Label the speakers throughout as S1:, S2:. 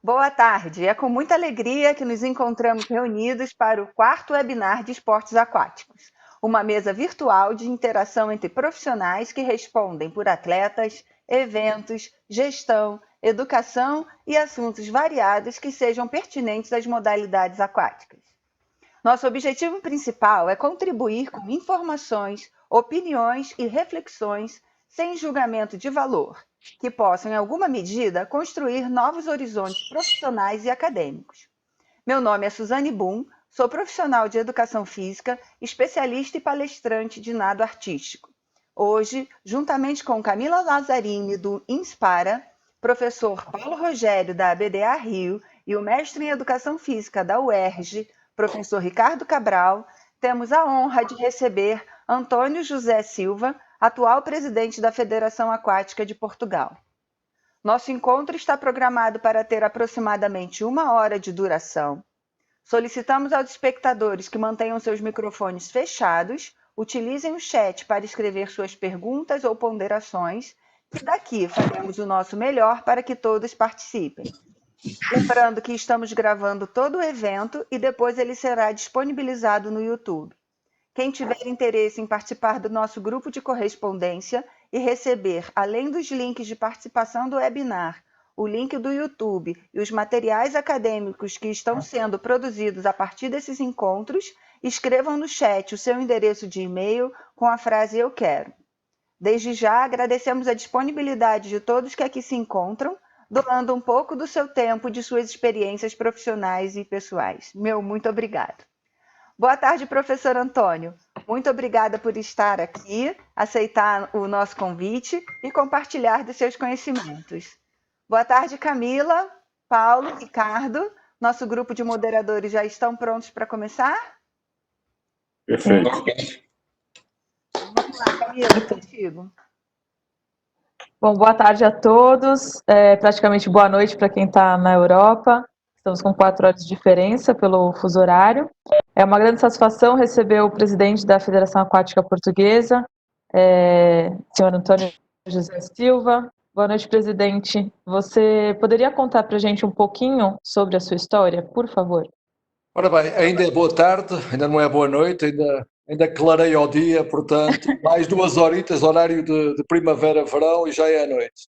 S1: Boa tarde. É com muita alegria que nos encontramos reunidos para o quarto webinar de esportes aquáticos, uma mesa virtual de interação entre profissionais que respondem por atletas, eventos, gestão, educação e assuntos variados que sejam pertinentes às modalidades aquáticas. Nosso objetivo principal é contribuir com informações, opiniões e reflexões sem julgamento de valor, que possam, em alguma medida, construir novos horizontes profissionais e acadêmicos. Meu nome é Suzane Boom, sou profissional de educação física, especialista e palestrante de nado artístico. Hoje, juntamente com Camila Lazzarini, do Inspara, professor Paulo Rogério, da ABDA Rio, e o mestre em Educação Física da UERJ, professor Ricardo Cabral, temos a honra de receber Antônio José Silva, atual presidente da Federação Aquática de Portugal. Nosso encontro está programado para ter aproximadamente 1 hora de duração. Solicitamos aos espectadores que mantenham seus microfones fechados, utilizem o chat para escrever suas perguntas ou ponderações, e daqui faremos o nosso melhor para que todos participem. Lembrando que estamos gravando todo o evento e depois ele será disponibilizado no YouTube. Quem tiver interesse em participar do nosso grupo de correspondência e receber, além dos links de participação do webinar, o link do YouTube e os materiais acadêmicos que estão sendo produzidos a partir desses encontros, escrevam no chat o seu endereço de e-mail com a frase "Eu quero". Desde já, agradecemos a disponibilidade de todos que aqui se encontram, doando um pouco do seu tempo e de suas experiências profissionais e pessoais. Meu muito obrigado. Boa tarde, professor Antônio. Muito obrigada por estar aqui, aceitar o nosso convite e compartilhar dos seus conhecimentos. Boa tarde, Camila, Paulo, Ricardo. Nosso grupo de moderadores já estão prontos para começar?
S2: Perfeito.
S1: Vamos lá, Camila, contigo.
S3: Bom, boa tarde a todos, praticamente boa noite para quem está na Europa. Estamos com 4 horas de diferença pelo fuso horário. É uma grande satisfação receber o presidente da Federação Aquática Portuguesa, senhor Antônio José Silva. Boa noite, presidente. Você poderia contar para a gente um pouquinho sobre a sua história, por favor?
S2: Ora bem, ainda é boa tarde, ainda não é boa noite, ainda clareia o dia, portanto, mais 2 horitas, horário de primavera-verão e já é a noite.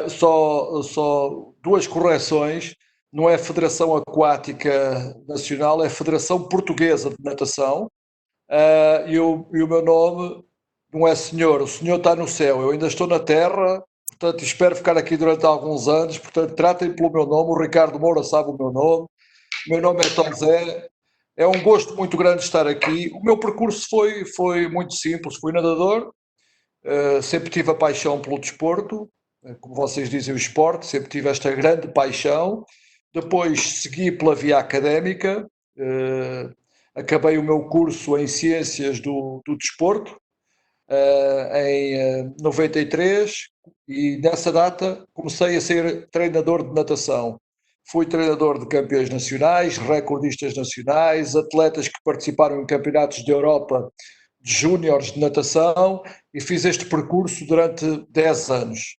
S2: Só 2 correções, não é Federação Aquática Nacional, é Federação Portuguesa de Natação, e o meu nome não é senhor, o senhor está no céu, eu ainda estou na terra, portanto espero ficar aqui durante alguns anos, portanto tratem pelo meu nome, o Ricardo Moura sabe o meu nome. O meu nome é Tom Zé, é um gosto muito grande estar aqui. O meu percurso foi muito simples, fui nadador, sempre tive a paixão pelo desporto, como vocês dizem, o esporte, sempre tive esta grande paixão. Depois segui pela via académica, acabei o meu curso em Ciências do Desporto, em 93, e nessa data comecei a ser treinador de natação. Fui treinador de campeões nacionais, recordistas nacionais, atletas que participaram em campeonatos de Europa de júniores de natação, e fiz este percurso durante 10 anos.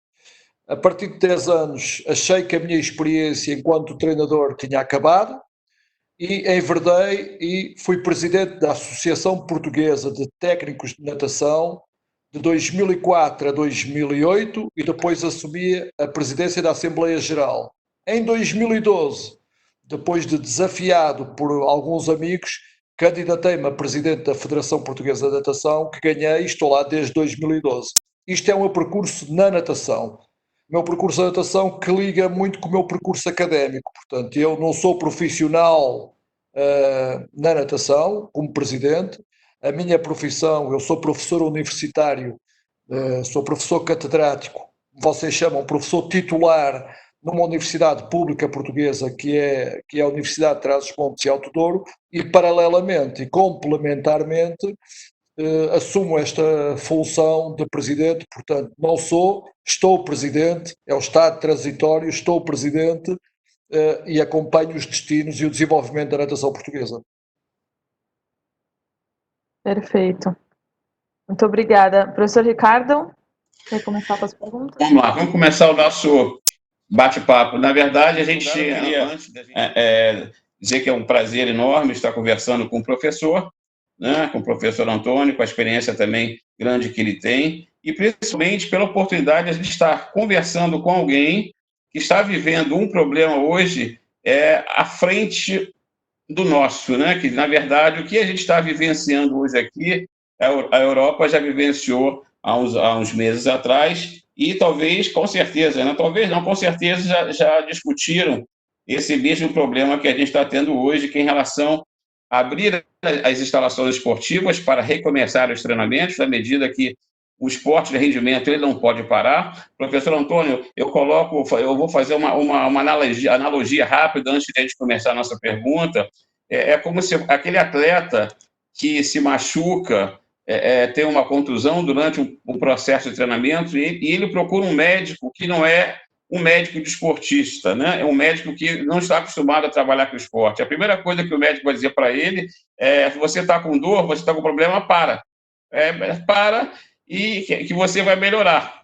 S2: A partir de 10 anos achei que a minha experiência enquanto treinador tinha acabado e enverdei e fui presidente da Associação Portuguesa de Técnicos de Natação de 2004 a 2008 e depois assumi a presidência da Assembleia Geral. Em 2012, depois de desafiado por alguns amigos, candidatei-me a presidente da Federação Portuguesa de Natação, que ganhei e estou lá desde 2012. Isto é o meu percurso na natação. O meu percurso na natação que liga muito com o meu percurso académico. Portanto, eu não sou profissional na natação, como presidente. A minha profissão, eu sou professor universitário, sou professor catedrático, vocês chamam professor titular numa universidade pública portuguesa que é a Universidade de Trás-os-Montes e Alto Douro, e paralelamente e complementarmente assumo esta função de presidente. Portanto, não sou, estou presidente, é o estado transitório, estou presidente e acompanho os destinos e o desenvolvimento da natação portuguesa.
S3: Perfeito. Muito obrigada. Professor Ricardo, quer começar com as perguntas?
S4: Vamos lá, vamos começar o nosso bate-papo. Na verdade, a gente queria dizer que é um prazer enorme estar conversando com o professor, né, com o professor Antônio, com a experiência também grande que ele tem, e principalmente pela oportunidade de a gente estar conversando com alguém que está vivendo um problema hoje à frente do nosso, né? Que, na verdade, o que a gente está vivenciando hoje aqui, a Europa já vivenciou há uns meses atrás, e talvez, com certeza, né? Talvez não, com certeza já discutiram esse mesmo problema que a gente está tendo hoje, que é em relação a abrir as instalações esportivas para recomeçar os treinamentos, à medida que o esporte de rendimento ele não pode parar. Professor Antônio, eu vou fazer uma analogia rápida antes de a gente começar a nossa pergunta. É como se aquele atleta que se machuca, tem uma contusão durante um processo de treinamento e ele procura um médico que não é um médico desportista, né? É um médico que não está acostumado a trabalhar com esporte. A primeira coisa que o médico vai dizer para ele é: você está com dor, você está com problema, para. Para e que você vai melhorar.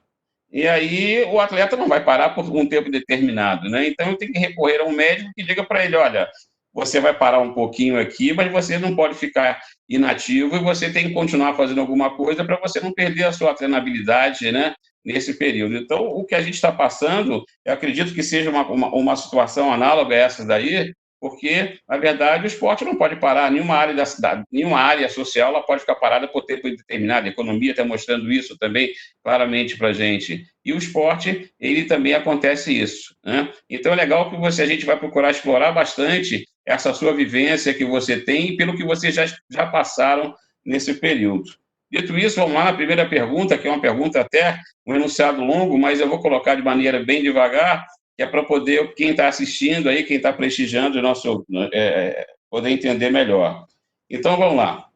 S4: E aí o atleta não vai parar por um tempo determinado, né? Então tem que recorrer a um médico que diga para ele: olha, você vai parar um pouquinho aqui, mas você não pode ficar inativo e você tem que continuar fazendo alguma coisa para você não perder a sua treinabilidade, né, nesse período. Então, o que a gente está passando, eu acredito que seja uma situação análoga a essa daí, porque, na verdade, o esporte não pode parar, nenhuma área da cidade, nenhuma área social ela pode ficar parada por tempo determinado. A economia está mostrando isso também claramente para a gente. E o esporte, ele também acontece isso, né? Então, é legal que a gente vai procurar explorar bastante essa sua vivência que você tem e pelo que vocês já passaram nesse período. Dito isso, vamos lá na primeira pergunta, que é uma pergunta até um enunciado longo, mas eu vou colocar de maneira bem devagar, que é para poder, quem está assistindo aí, quem está prestigiando o nosso, poder entender melhor. Então, vamos lá.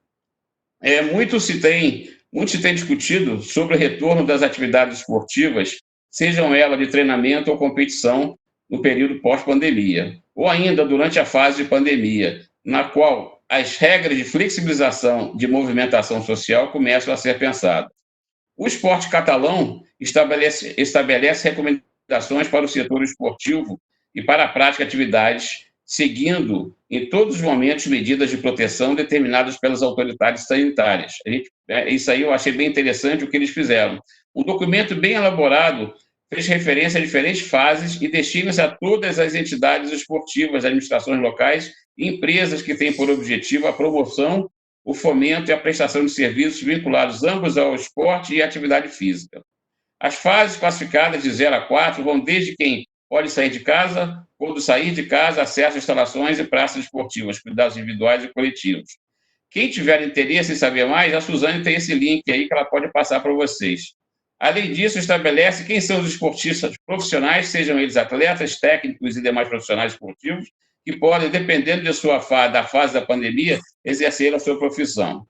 S4: Muito se tem discutido sobre o retorno das atividades esportivas, sejam elas de treinamento ou competição, no período pós-pandemia, ou ainda durante a fase de pandemia, na qual as regras de flexibilização de movimentação social começam a ser pensadas. O esporte catalão estabelece recomendações para o setor esportivo e para a prática de atividades, seguindo em todos os momentos medidas de proteção determinadas pelas autoridades sanitárias. Isso aí eu achei bem interessante o que eles fizeram. Um documento bem elaborado fez referência a diferentes fases e destina-se a todas as entidades esportivas, administrações locais e empresas que têm por objetivo a promoção, o fomento e a prestação de serviços vinculados ambos ao esporte e à atividade física. As fases classificadas de 0 a 4 vão desde quem pode sair de casa, quando sair de casa, acesso a instalações e praças esportivas, cuidados individuais e coletivos. Quem tiver interesse em saber mais, a Suzane tem esse link aí que ela pode passar para vocês. Além disso, estabelece quem são os esportistas profissionais, sejam eles atletas, técnicos e demais profissionais esportivos, que podem, dependendo da fase da pandemia, exercer a sua profissão.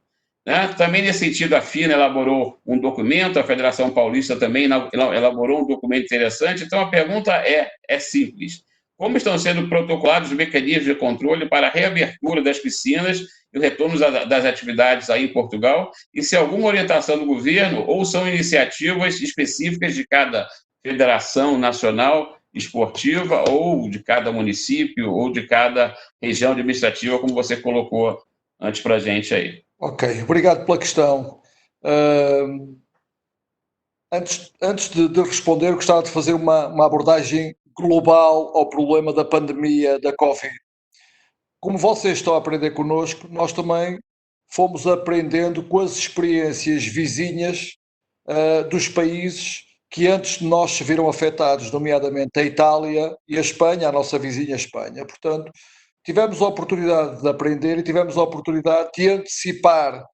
S4: Também, nesse sentido, a FINA elaborou um documento, a Federação Paulista também elaborou um documento interessante. Então, a pergunta é simples. Como estão sendo protocolados os mecanismos de controle para a reabertura das piscinas e o retorno das atividades aí em Portugal? E se alguma orientação do governo ou são iniciativas específicas de cada federação nacional esportiva ou de cada município ou de cada região administrativa, como você colocou antes para a gente aí?
S2: Ok, obrigado pela questão. Antes de responder, gostava de fazer uma abordagem global ao problema da pandemia da Covid. Como vocês estão a aprender connosco, nós também fomos aprendendo com as experiências vizinhas dos países que antes de nós se viram afetados, nomeadamente a Itália e a Espanha, a nossa vizinha Espanha. Portanto, tivemos a oportunidade de aprender e tivemos a oportunidade de antecipar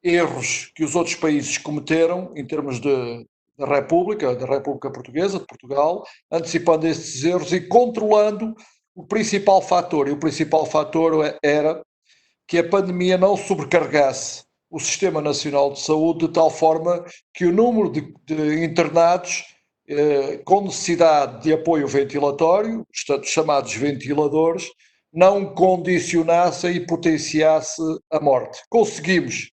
S2: erros que os outros países cometeram em termos da República Portuguesa, de Portugal, antecipando esses erros e controlando o principal fator. E o principal fator era que a pandemia não sobrecarregasse o Sistema Nacional de Saúde de tal forma que o número de internados com necessidade de apoio ventilatório, os chamados ventiladores, não condicionasse e potenciasse a morte. Conseguimos.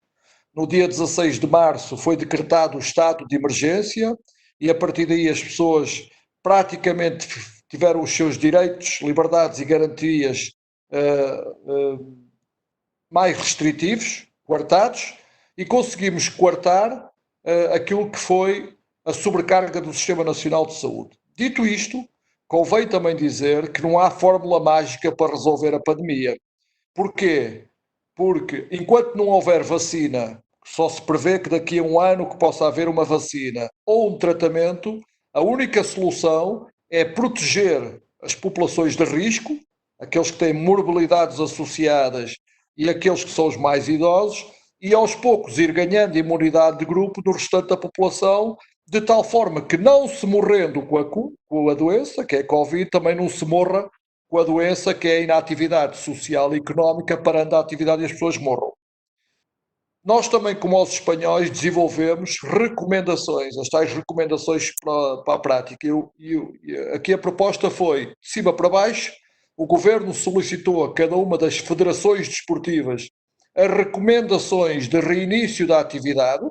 S2: No dia 16 de março foi decretado o estado de emergência e a partir daí as pessoas praticamente tiveram os seus direitos, liberdades e garantias mais restritivos, coartados, e conseguimos coartar aquilo que foi a sobrecarga do Sistema Nacional de Saúde. Dito isto, convém também dizer que não há fórmula mágica para resolver a pandemia. Porquê? Porque enquanto não houver vacina, só se prevê que daqui a um ano que possa haver uma vacina ou um tratamento, a única solução é proteger as populações de risco, aqueles que têm morbilidades associadas e aqueles que são os mais idosos, e aos poucos ir ganhando imunidade de grupo do restante da população, de tal forma que não se morrendo com a doença, que é a Covid, também não se morra com a doença que é a inatividade social e económica, parando a atividade e as pessoas morram. Nós também, como os espanhóis, desenvolvemos recomendações, as tais recomendações para a prática. Aqui a proposta foi, de cima para baixo, o Governo solicitou a cada uma das federações desportivas as recomendações de reinício da atividade.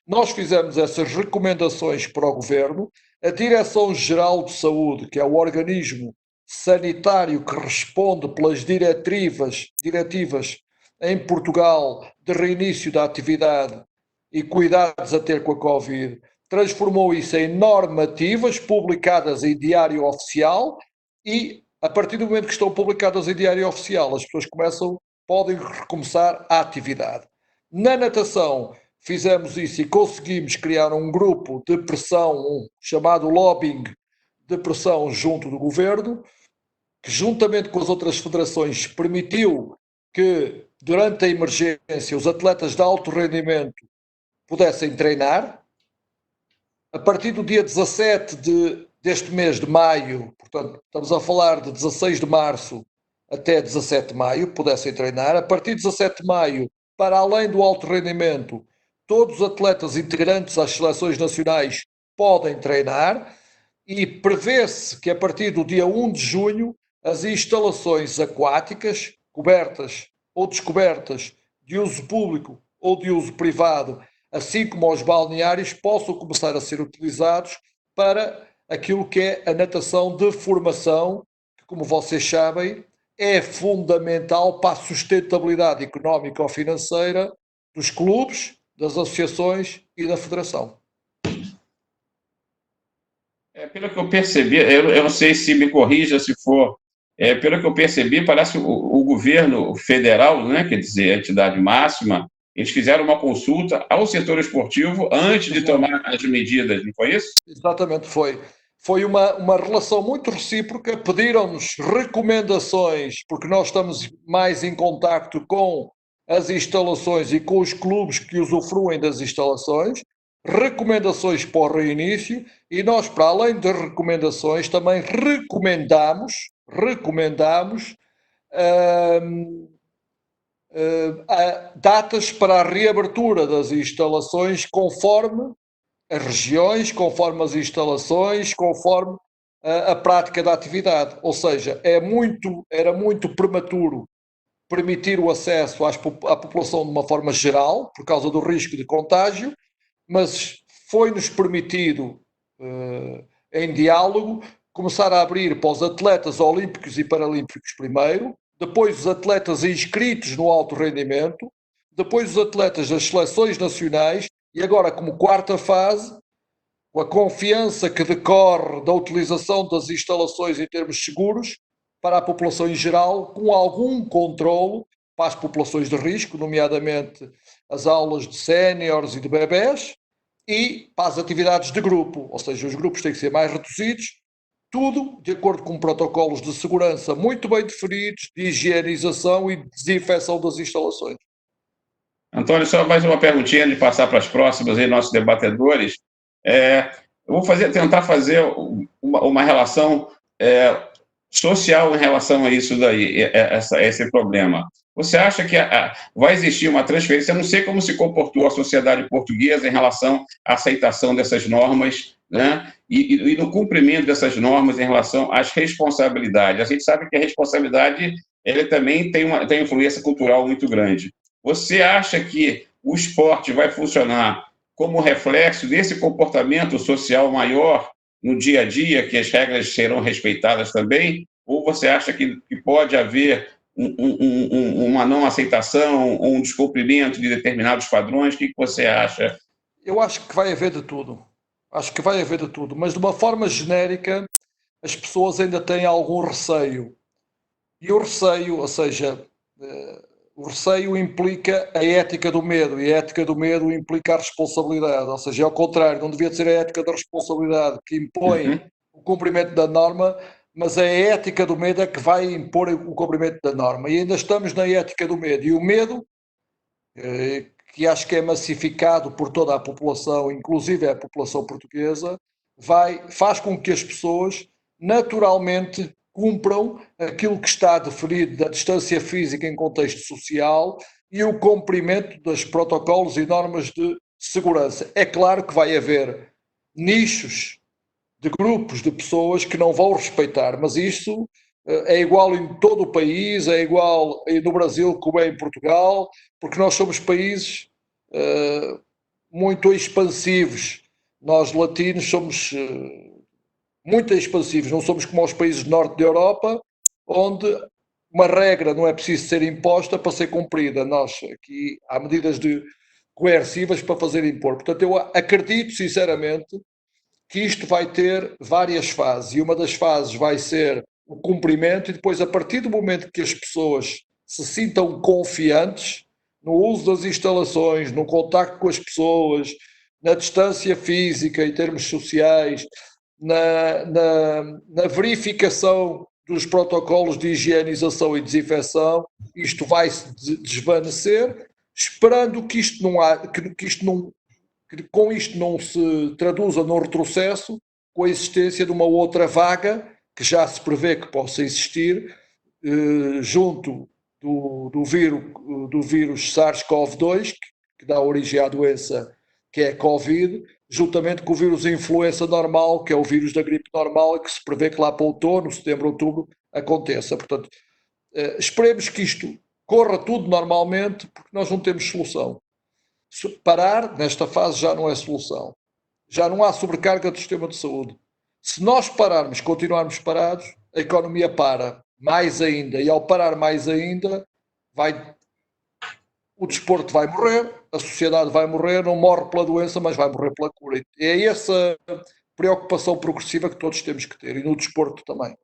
S2: Nós fizemos essas recomendações para o Governo. A Direção-Geral de Saúde, que é o organismo sanitário que responde pelas diretivas em Portugal de reinício da atividade e cuidados a ter com a Covid, transformou isso em normativas publicadas em Diário Oficial e, a partir do momento que estão publicadas em Diário Oficial, as pessoas podem recomeçar a atividade. Na natação, fizemos isso e conseguimos criar um grupo de pressão, chamado lobbying de pressão junto do Governo, que juntamente com as outras federações permitiu que durante a emergência os atletas de alto rendimento pudessem treinar. A partir do dia 17 deste mês de maio, portanto estamos a falar de 16 de março até 17 de maio, pudessem treinar. A partir de 17 de maio, para além do alto rendimento, todos os atletas integrantes às seleções nacionais podem treinar e prevê-se que a partir do dia 1 de junho as instalações aquáticas, cobertas ou descobertas, de uso público ou de uso privado, assim como os balneários, possam começar a ser utilizados para aquilo que é a natação de formação, que, como vocês sabem, é fundamental para a sustentabilidade económica ou financeira dos clubes, das associações e da federação.
S4: Pelo que eu percebi, eu não sei se me corrija se for, pelo que eu percebi, parece o governo federal, né, quer dizer, a entidade máxima, eles fizeram uma consulta ao setor esportivo antes de tomar as medidas, não foi isso?
S2: Exatamente, foi. Foi uma relação muito recíproca, pediram-nos recomendações, porque nós estamos mais em contacto com as instalações e com os clubes que usufruem das instalações, recomendações para o reinício, e nós, para além das recomendações, também recomendamos datas para a reabertura das instalações conforme as regiões, conforme as instalações, conforme a prática da atividade. Ou seja, era muito prematuro permitir o acesso à população de uma forma geral, por causa do risco de contágio, mas foi-nos permitido, em diálogo, começar a abrir para os atletas olímpicos e paralímpicos primeiro, depois os atletas inscritos no alto rendimento, depois os atletas das seleções nacionais e agora, como quarta fase, com a confiança que decorre da utilização das instalações em termos seguros para a população em geral, com algum controlo para as populações de risco, nomeadamente as aulas de séniores e de bebés, e para as atividades de grupo, ou seja, os grupos têm que ser mais reduzidos, tudo de acordo com protocolos de segurança muito bem definidos, de higienização e desinfecção das instalações.
S4: Antônio, só mais uma perguntinha de passar para as próximas aí, nossos debatedores. Eu vou tentar fazer uma relação social em relação a isso daí, esse problema. Você acha que vai existir uma transferência? Eu não sei como se comportou a sociedade portuguesa em relação à aceitação dessas normas, né? E no cumprimento dessas normas em relação às responsabilidades. A gente sabe que a responsabilidade ele também tem uma influência cultural muito grande. Você acha que o esporte vai funcionar como reflexo desse comportamento social maior no dia a dia, que as regras serão respeitadas também? Ou você acha que pode haver uma não aceitação ou um descumprimento de determinados padrões? O que você acha?
S2: Eu acho que vai haver de tudo. Acho que vai haver de tudo. Mas, de uma forma genérica, as pessoas ainda têm algum receio. E o receio, ou seja, o receio implica a ética do medo, e a ética do medo implica a responsabilidade. Ou seja, ao contrário, não devia ser a ética da responsabilidade que impõe o cumprimento da norma, mas a ética do medo é que vai impor o cumprimento da norma. E ainda estamos na ética do medo. E o medo, que acho que é massificado por toda a população, inclusive a população portuguesa, faz com que as pessoas naturalmente cumpram aquilo que está definido da distância física em contexto social e o cumprimento dos protocolos e normas de segurança. É claro que vai haver nichos de grupos de pessoas que não vão respeitar, mas isso é igual em todo o país, é igual no Brasil como é em Portugal, porque nós somos países muito expansivos. Nós latinos somos muito expansivos, não somos como os países do norte da Europa, onde uma regra não é preciso ser imposta para ser cumprida. Nós aqui há medidas coercivas para fazer impor. Portanto, eu acredito sinceramente que isto vai ter várias fases, e uma das fases vai ser o cumprimento, e depois, a partir do momento que as pessoas se sintam confiantes no uso das instalações, no contacto com as pessoas, na distância física, em termos sociais, na verificação dos protocolos de higienização e desinfecção, isto vai se desvanecer, esperando que com isto não se traduza num retrocesso, com a existência de uma outra vaga que já se prevê que possa existir junto do vírus SARS-CoV-2, que dá origem à doença que é Covid, juntamente com o vírus influenza normal, que é o vírus da gripe normal, e que se prevê que lá para outono, setembro, outubro, aconteça. Portanto, esperemos que isto corra tudo normalmente, porque nós não temos solução. Parar nesta fase já não é solução. Já não há sobrecarga do sistema de saúde. Se nós pararmos, continuarmos parados, a economia para mais ainda, e ao parar mais ainda, o desporto vai morrer, a sociedade vai morrer, não morre pela doença, mas vai morrer pela cura. E é essa preocupação progressiva que todos temos que ter, e no desporto também.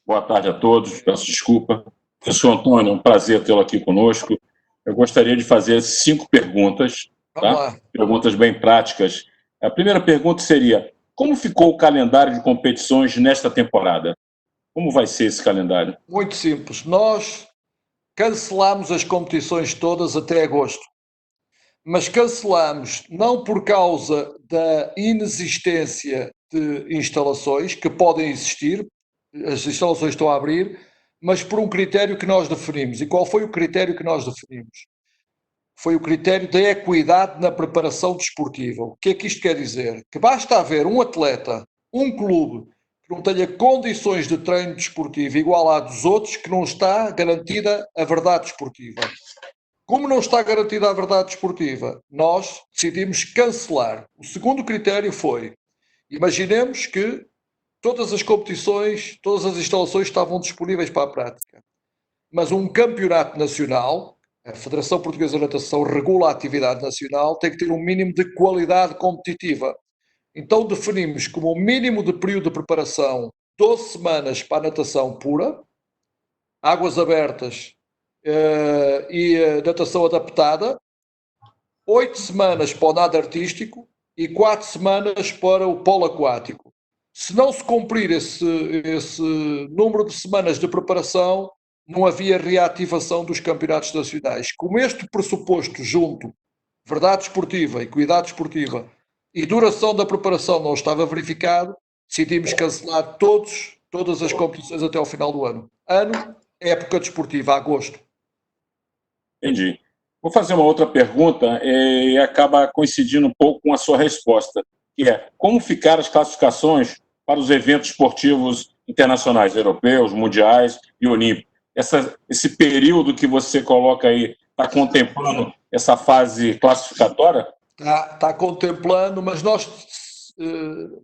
S5: Boa tarde a todos, peço desculpa. Professor Antônio, é um prazer tê-lo aqui conosco. Eu gostaria de fazer 5 perguntas, tá? Perguntas bem práticas. A primeira pergunta seria: como ficou o calendário de competições nesta temporada? Como vai ser esse calendário?
S2: Muito simples. Nós cancelamos as competições todas até agosto. Mas cancelamos não por causa da inexistência de instalações, que podem existir, as instalações estão a abrir, mas por um critério que nós definimos. E qual foi o critério que nós definimos? Foi o critério da equidade na preparação desportiva. O que é que isto quer dizer? Que basta haver um atleta, um clube, que não tenha condições de treino desportivo igual à dos outros, que não está garantida a verdade desportiva. Como não está garantida a verdade desportiva, nós decidimos cancelar. O segundo critério foi: imaginemos que todas as competições, todas as instalações estavam disponíveis para a prática, mas um campeonato nacional, a Federação Portuguesa de Natação regula a atividade nacional, tem que ter um mínimo de qualidade competitiva. Então definimos como um mínimo de período de preparação 12 semanas para a natação pura, águas abertas e natação adaptada, 8 semanas para o nado artístico e 4 semanas para o polo aquático. Se não se cumprir esse número de semanas de preparação, não havia reativação dos campeonatos nacionais. Como este pressuposto junto, verdade esportiva, equidade esportiva e duração da preparação não estava verificado, decidimos cancelar todas as competições até ao final do ano. Época desportiva, agosto.
S5: Entendi. Vou fazer uma outra pergunta e acaba coincidindo um pouco com a sua resposta, que é: como ficaram as classificações para os eventos esportivos internacionais, europeus, mundiais e olímpicos? Esse período que você coloca aí está contemplando essa fase classificatória?
S2: Está contemplando, mas nós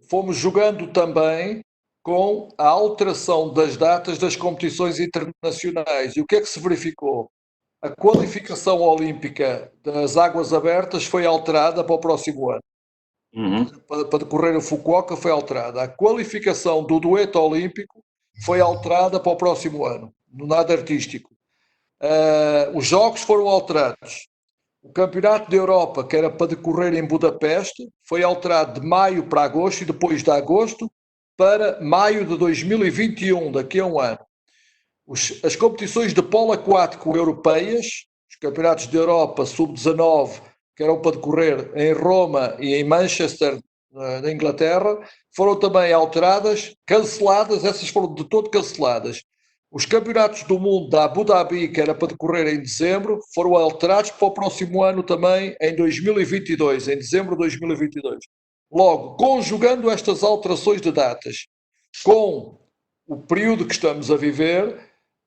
S2: fomos jogando também com a alteração das datas das competições internacionais. E o que é que se verificou? A qualificação olímpica das águas abertas foi alterada para o próximo ano. Para decorrer a Fukuoka foi alterada. A qualificação do dueto olímpico foi alterada para o próximo ano, no nado artístico. Os jogos foram alterados. O Campeonato da Europa, que era para decorrer em Budapeste, foi alterado de maio para agosto e depois de agosto para maio de 2021, daqui a um ano. As competições de polo aquático europeias, os Campeonatos da Europa sub-19, que eram para decorrer em Roma e em Manchester, na Inglaterra, foram também alteradas, canceladas, essas foram de todo canceladas. Os campeonatos do mundo da Abu Dhabi, que era para decorrer em dezembro, foram alterados para o próximo ano também, em 2022, em dezembro de 2022. Logo, conjugando estas alterações de datas com o período que estamos a viver,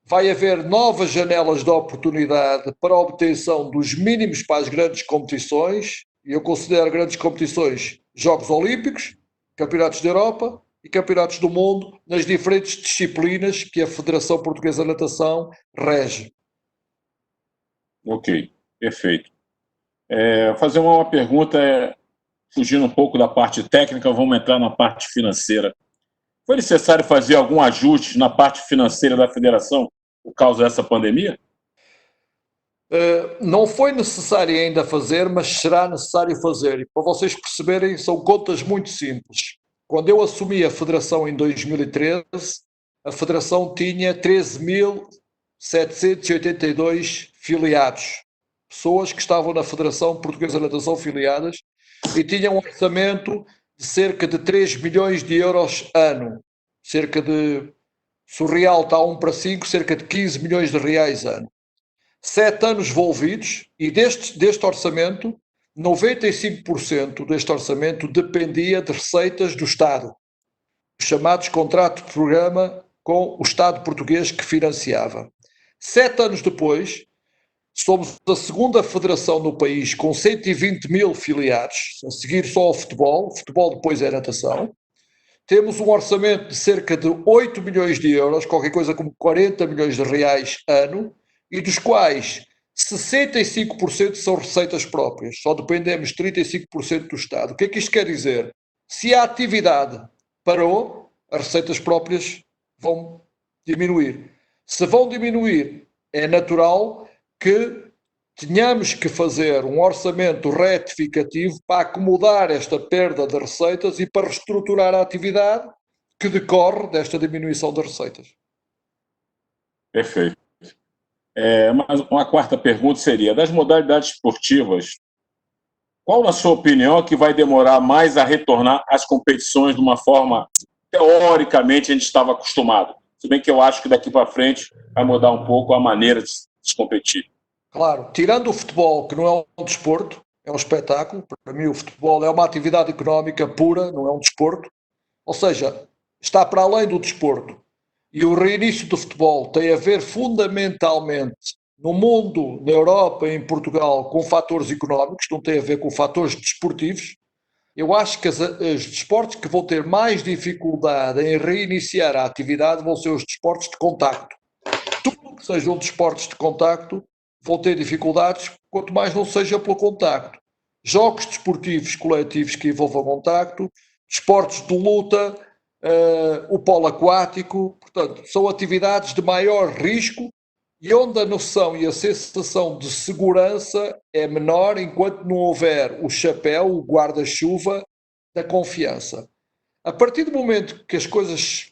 S2: vai haver novas janelas de oportunidade para a obtenção dos mínimos para as grandes competições, e eu considero grandes competições Jogos Olímpicos, Campeonatos da Europa e Campeonatos do Mundo nas diferentes disciplinas que a Federação Portuguesa de Natação rege.
S5: Ok, perfeito. Fazer uma pergunta, fugindo um pouco da parte técnica, vamos entrar na parte financeira. Foi necessário fazer algum ajuste na parte financeira da federação por causa dessa pandemia?
S2: Não foi necessário ainda fazer, mas será necessário fazer. E para vocês perceberem, são contas muito simples. Quando eu assumi a federação em 2013, a federação tinha 13.782 filiados. Pessoas que estavam na Federação Portuguesa de Natação filiadas e tinham um orçamento de cerca de 3 milhões de euros ano. Cerca de, se o real está 1 para 5, cerca de 15 milhões de reais ano. 7 anos envolvidos e deste orçamento, 95% deste orçamento dependia de receitas do Estado, os chamados contratos de programa com o Estado português que financiava. 7 anos depois, somos a segunda federação no país com 120 mil filiados, a seguir só o futebol depois é a natação. Temos um orçamento de cerca de 8 milhões de euros, qualquer coisa como 40 milhões de reais ano, e dos quais 65% são receitas próprias, só dependemos de 35% do Estado. O que é que isto quer dizer? Se a atividade parou, as receitas próprias vão diminuir. Se vão diminuir, é natural que tenhamos que fazer um orçamento retificativo para acomodar esta perda de receitas e para reestruturar a atividade que decorre desta diminuição das receitas.
S5: Perfeito. Mas uma quarta pergunta seria, das modalidades esportivas, qual, na sua opinião, que vai demorar mais a retornar às competições de uma forma, teoricamente, a gente estava acostumado? Se bem que eu acho que daqui para frente vai mudar um pouco a maneira de se competir.
S2: Claro, tirando o futebol, que não é um desporto, é um espetáculo. Para mim o futebol é uma atividade económica pura, não é um desporto. Ou seja, está para além do desporto. E o reinício do futebol tem a ver fundamentalmente no mundo, na Europa e em Portugal, com fatores económicos, não tem a ver com fatores desportivos. Eu acho que os desportos que vão ter mais dificuldade em reiniciar a atividade vão ser os desportos de contacto. Tudo que sejam desportos de contacto vão ter dificuldades, quanto mais não seja pelo contacto. Jogos desportivos coletivos que envolvam contacto, desportos de luta, o polo aquático, portanto, são atividades de maior risco e onde a noção e a sensação de segurança é menor enquanto não houver o chapéu, o guarda-chuva da confiança. A partir do momento que as coisas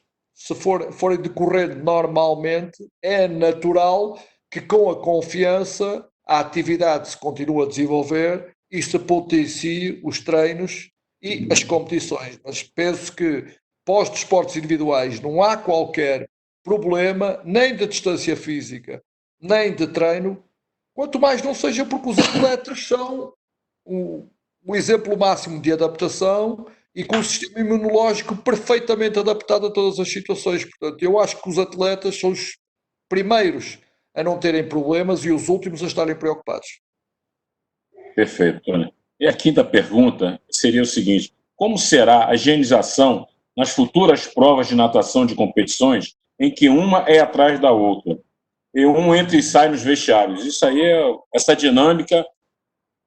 S2: forem decorrendo normalmente, é natural que com a confiança a atividade se continua a desenvolver e se potencie os treinos e as competições. Mas penso que pós desportos individuais não há qualquer problema, nem de distância física, nem de treino, quanto mais não seja porque os atletas são o exemplo máximo de adaptação e com o sistema imunológico perfeitamente adaptado a todas as situações. Portanto, eu acho que os atletas são os primeiros a não terem problemas e os últimos a estarem preocupados.
S5: Perfeito, Tony. E a quinta pergunta seria o seguinte, como será a higienização nas futuras provas de natação de competições em que uma é atrás da outra e um entra e sai nos vestiários? Isso aí, essa dinâmica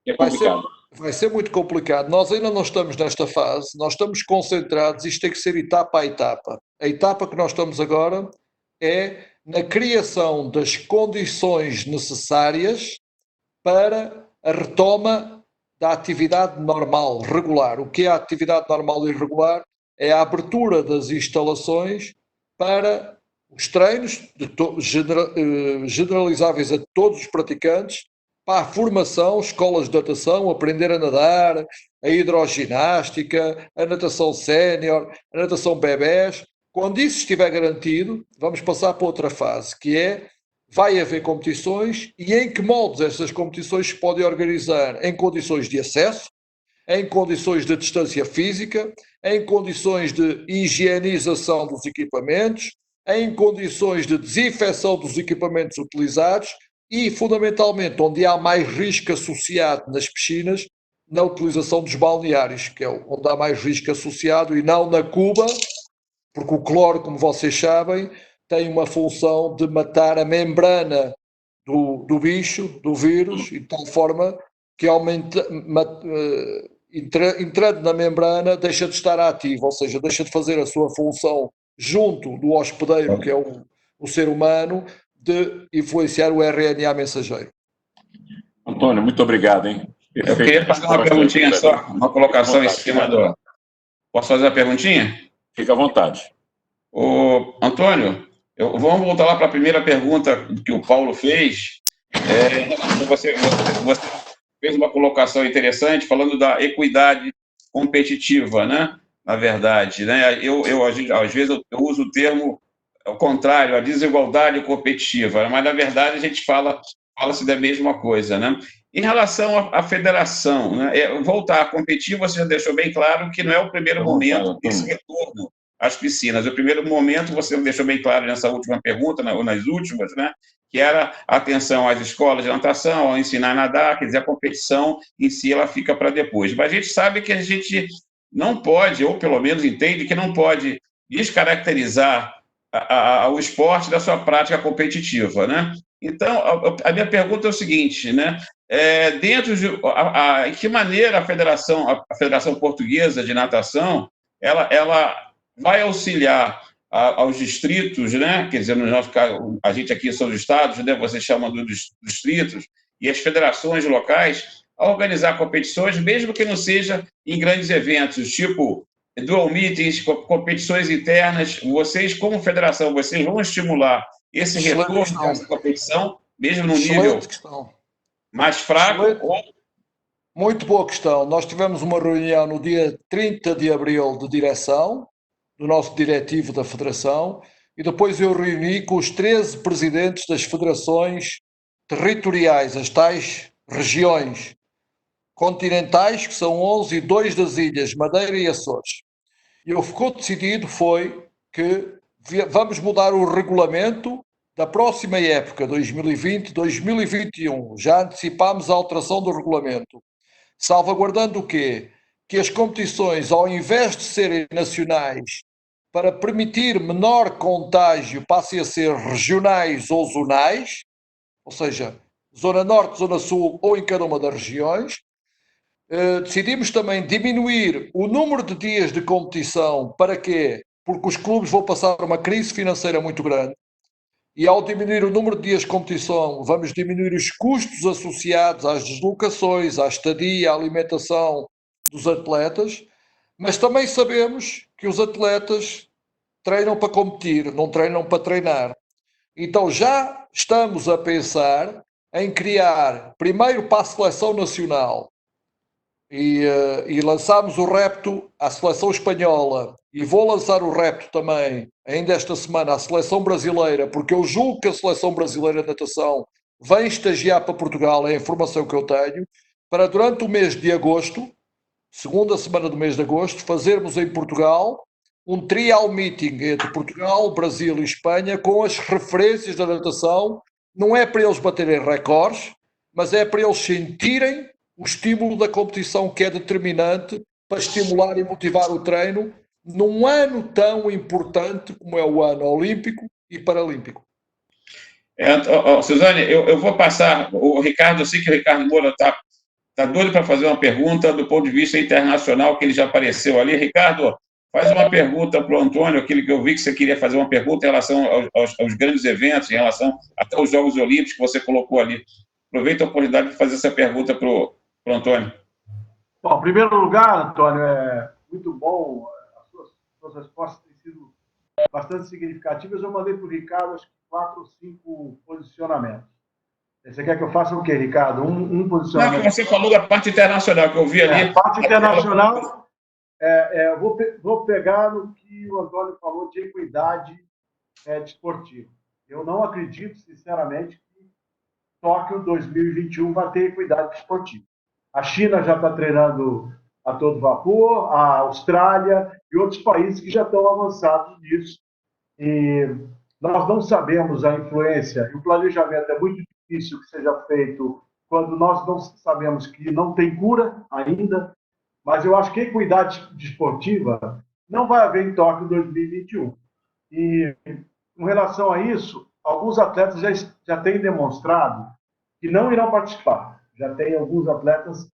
S5: é complicada.
S2: Vai ser muito complicado. Nós ainda não estamos nesta fase, nós estamos concentrados, isto tem que ser etapa a etapa. A etapa que nós estamos agora é na criação das condições necessárias para a retoma da atividade normal, regular. O que é a atividade normal e regular? É a abertura das instalações para os treinos generalizáveis a todos os praticantes, para a formação, escolas de natação, aprender a nadar, a hidroginástica, a natação sénior, a natação bebés. Quando isso estiver garantido, vamos passar para outra fase, que é, vai haver competições e em que modos essas competições se podem organizar? Em condições de acesso, em condições de distância física, em condições de higienização dos equipamentos, em condições de desinfecção dos equipamentos utilizados e, fundamentalmente, onde há mais risco associado nas piscinas, na utilização dos balneários, que é onde há mais risco associado, e não na cuba, porque o cloro, como vocês sabem, tem uma função de matar a membrana do bicho, do vírus, e de tal forma que entrando na membrana deixa de estar ativo, ou seja, deixa de fazer a sua função junto do hospedeiro, que é o ser humano, de influenciar o RNA mensageiro.
S5: Antônio, muito obrigado, hein?
S4: Eu queria fazer uma perguntinha só, uma colocação em cima do... Posso fazer a perguntinha?
S5: Fica à vontade.
S4: Antônio, vamos voltar lá para a primeira pergunta que o Paulo fez. Você fez uma colocação interessante falando da equidade competitiva, né? Na verdade, né? Às vezes eu uso o termo ao contrário, a desigualdade competitiva, mas na verdade a gente fala-se da mesma coisa, né? Em relação à federação, né? Voltar a competir, você já deixou bem claro que não é o primeiro momento desse retorno às piscinas. O primeiro momento, você deixou bem claro nessa última pergunta, ou nas últimas, né? Que era a atenção às escolas de natação, ao ensinar a nadar, quer dizer, a competição em si ela fica para depois. Mas a gente sabe que a gente não pode, ou pelo menos entende que não pode descaracterizar o esporte da sua prática competitiva, né? Então, a minha pergunta é o seguinte, né? Em que maneira a Federação Portuguesa de Natação, ela vai auxiliar aos distritos, né? Quer dizer, no nosso caso, a gente aqui são os estados, né? Vocês chamam dos distritos, e as federações locais a organizar competições, mesmo que não seja em grandes eventos, tipo dual meetings, competições internas. Vocês, como federação, vocês vão estimular esse retorno dessa competição, mesmo no nível mais fraco?
S2: Muito boa questão. Nós tivemos uma reunião no dia 30 de abril de direção, do nosso diretivo da federação, e depois eu reuni com os 13 presidentes das federações territoriais, as tais regiões continentais, que são 11, e 2 das ilhas, Madeira e Açores. E o que ficou decidido foi que vamos mudar o regulamento da próxima época, 2020-2021. Já antecipámos a alteração do regulamento, salvaguardando o quê? Que as competições, ao invés de serem nacionais, para permitir menor contágio, passem a ser regionais ou zonais, ou seja, Zona Norte, Zona Sul ou em cada uma das regiões. Decidimos também diminuir o número de dias de competição. Para quê? Porque os clubes vão passar uma crise financeira muito grande. E ao diminuir o número de dias de competição, vamos diminuir os custos associados às deslocações, à estadia, à alimentação dos atletas. Mas também sabemos que os atletas treinam para competir, não treinam para treinar. Então já estamos a pensar em criar, primeiro para a seleção nacional, e lançámos o repto à seleção espanhola, e vou lançar o repto também, ainda esta semana, à seleção brasileira, porque eu julgo que a seleção brasileira de natação vem estagiar para Portugal, é a informação que eu tenho, para durante o mês de agosto, segunda semana do mês de agosto, fazermos em Portugal um trial meeting entre Portugal, Brasil e Espanha, com as referências da natação. Não é para eles baterem recordes, mas é para eles sentirem o estímulo da competição, que é determinante para estimular e motivar o treino num ano tão importante como é o ano olímpico e paralímpico.
S4: Suzane, eu vou passar, o Ricardo, eu sei que o Ricardo Moura está doido para fazer uma pergunta do ponto de vista internacional, que ele já apareceu ali. Ricardo, faz uma pergunta para o Antônio, aquele que eu vi que você queria fazer uma pergunta em relação aos grandes eventos, em relação até aos Jogos Olímpicos que você colocou ali. Aproveita a oportunidade de fazer essa pergunta para o Antônio.
S6: Bom, em primeiro lugar, Antônio, é muito bom, as suas respostas têm sido bastante significativas. Eu mandei para o Ricardo, acho que 4 ou 5 posicionamentos. Você quer que eu faça o quê, Ricardo? Um posicionamento?
S4: Não, você falou da parte internacional, que eu vi ali.
S6: A parte internacional, eu vou pegar no que o Antônio falou de equidade desportiva. Eu não acredito, sinceramente, que Tóquio 2021 vai ter equidade desportiva. A China já está treinando a todo vapor, a Austrália e outros países que já estão avançados nisso. E nós não sabemos a influência, e o planejamento é muito difícil que seja feito quando nós não sabemos que não tem cura ainda, mas eu acho que a equidade desportiva não vai haver em Tóquio 2021. E, com relação a isso, alguns atletas já têm demonstrado que não irão participar. Já tem alguns atletas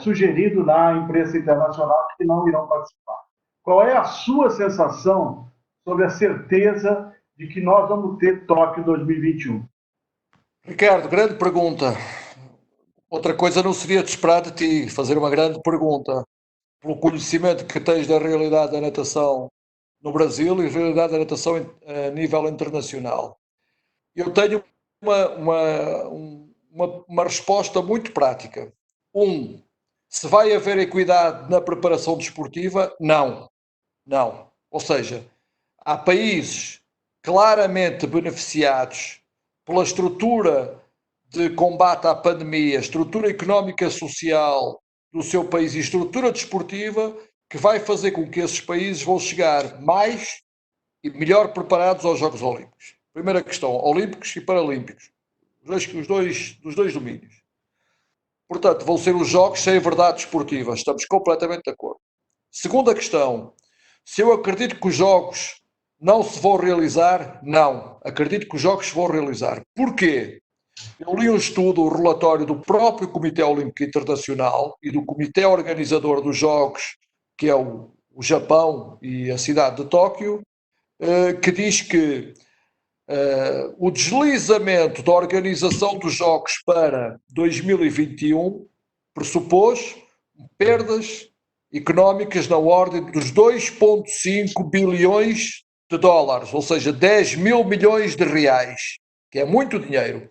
S6: sugerido na imprensa internacional que não irão participar. Qual é a sua sensação sobre a certeza de que nós vamos ter Tóquio 2021?
S2: Ricardo, grande pergunta. Outra coisa não seria de esperar de ti fazer uma grande pergunta, pelo conhecimento que tens da realidade da natação no Brasil e realidade da natação a nível internacional. Eu tenho uma resposta muito prática. Se vai haver equidade na preparação desportiva? Não. Não. Ou seja, há países claramente beneficiados pela estrutura de combate à pandemia, estrutura económica e social do seu país e estrutura desportiva, que vai fazer com que esses países vão chegar mais e melhor preparados aos Jogos Olímpicos. Primeira questão, Olímpicos e Paralímpicos, dos dois domínios. Portanto, vão ser os Jogos sem verdade desportiva, estamos completamente de acordo. Segunda questão, se eu acredito que os Jogos não se vão realizar, não. Acredito que os Jogos se vão realizar. Porquê? Eu li um estudo, um relatório do próprio Comitê Olímpico Internacional e do Comitê Organizador dos Jogos, que é o Japão e a cidade de Tóquio, que diz que o deslizamento da organização dos Jogos para 2021 pressupôs perdas económicas na ordem dos 2,5 bilhões de dólares, ou seja, 10 mil milhões de reais, que é muito dinheiro.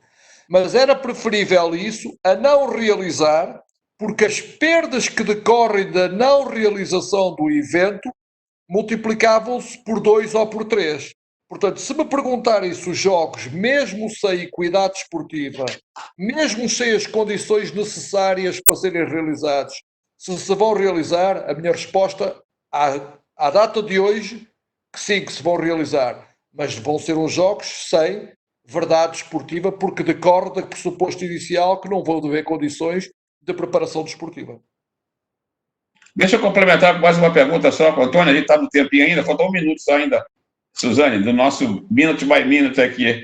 S2: Mas era preferível isso a não realizar, porque as perdas que decorrem da não realização do evento multiplicavam-se por 2 ou por 3. Portanto, se me perguntarem se os Jogos, mesmo sem equidade esportiva, mesmo sem as condições necessárias para serem realizados, se vão realizar, a minha resposta à data de hoje, que sim, que se vão realizar, mas vão ser uns Jogos sem verdade esportiva, porque decorre do pressuposto inicial que não vão haver condições de preparação desportiva.
S4: Deixa eu complementar com mais uma pergunta só com o Antônio, a gente está no tempinho ainda, falta 1 minuto só ainda, Suzane, do nosso Minute by Minute aqui.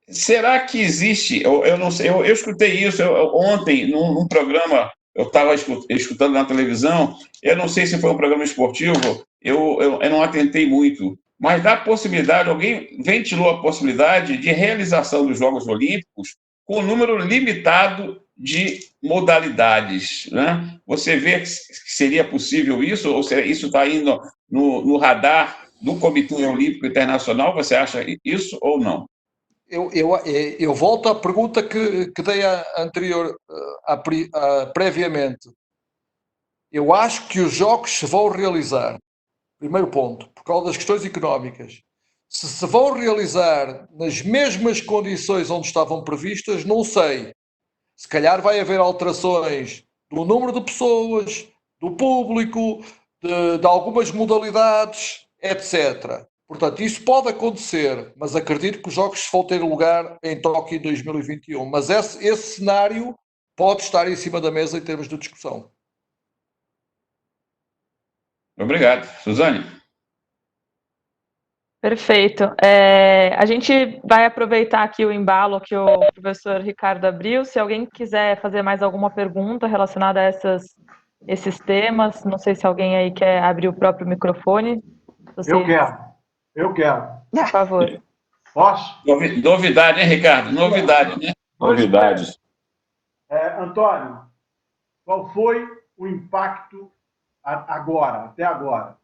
S4: Será que existe, eu não sei, eu escutei isso ontem num programa, eu estava escutando na televisão, eu não sei se foi um programa esportivo, eu não atentei muito, mas dá a possibilidade, alguém ventilou a possibilidade de realização dos Jogos Olímpicos com um número limitado de modalidades, né? Você vê que seria possível isso, ou isso está indo no radar do Comitê Olímpico Internacional? Você acha isso ou não?
S2: Eu volto à pergunta que dei previamente. Eu acho que os Jogos se vão realizar. Primeiro ponto, por causa das questões económicas. Se vão realizar nas mesmas condições onde estavam previstas, não sei. Se calhar vai haver alterações do número de pessoas, do público, de algumas modalidades, etc. Portanto, isso pode acontecer, mas acredito que os Jogos vão ter lugar em Tóquio em 2021. Mas esse cenário pode estar em cima da mesa em termos de discussão.
S4: Obrigado. Suzane?
S3: Perfeito. A gente vai aproveitar aqui o embalo que o professor Ricardo abriu. Se alguém quiser fazer mais alguma pergunta relacionada a esses temas, não sei se alguém aí quer abrir o próprio microfone.
S6: Eu quero.
S3: Por favor.
S6: Posso?
S4: Novidade, hein, Ricardo? Novidade, né?
S5: Novidades.
S6: Antônio, qual foi o impacto até agora,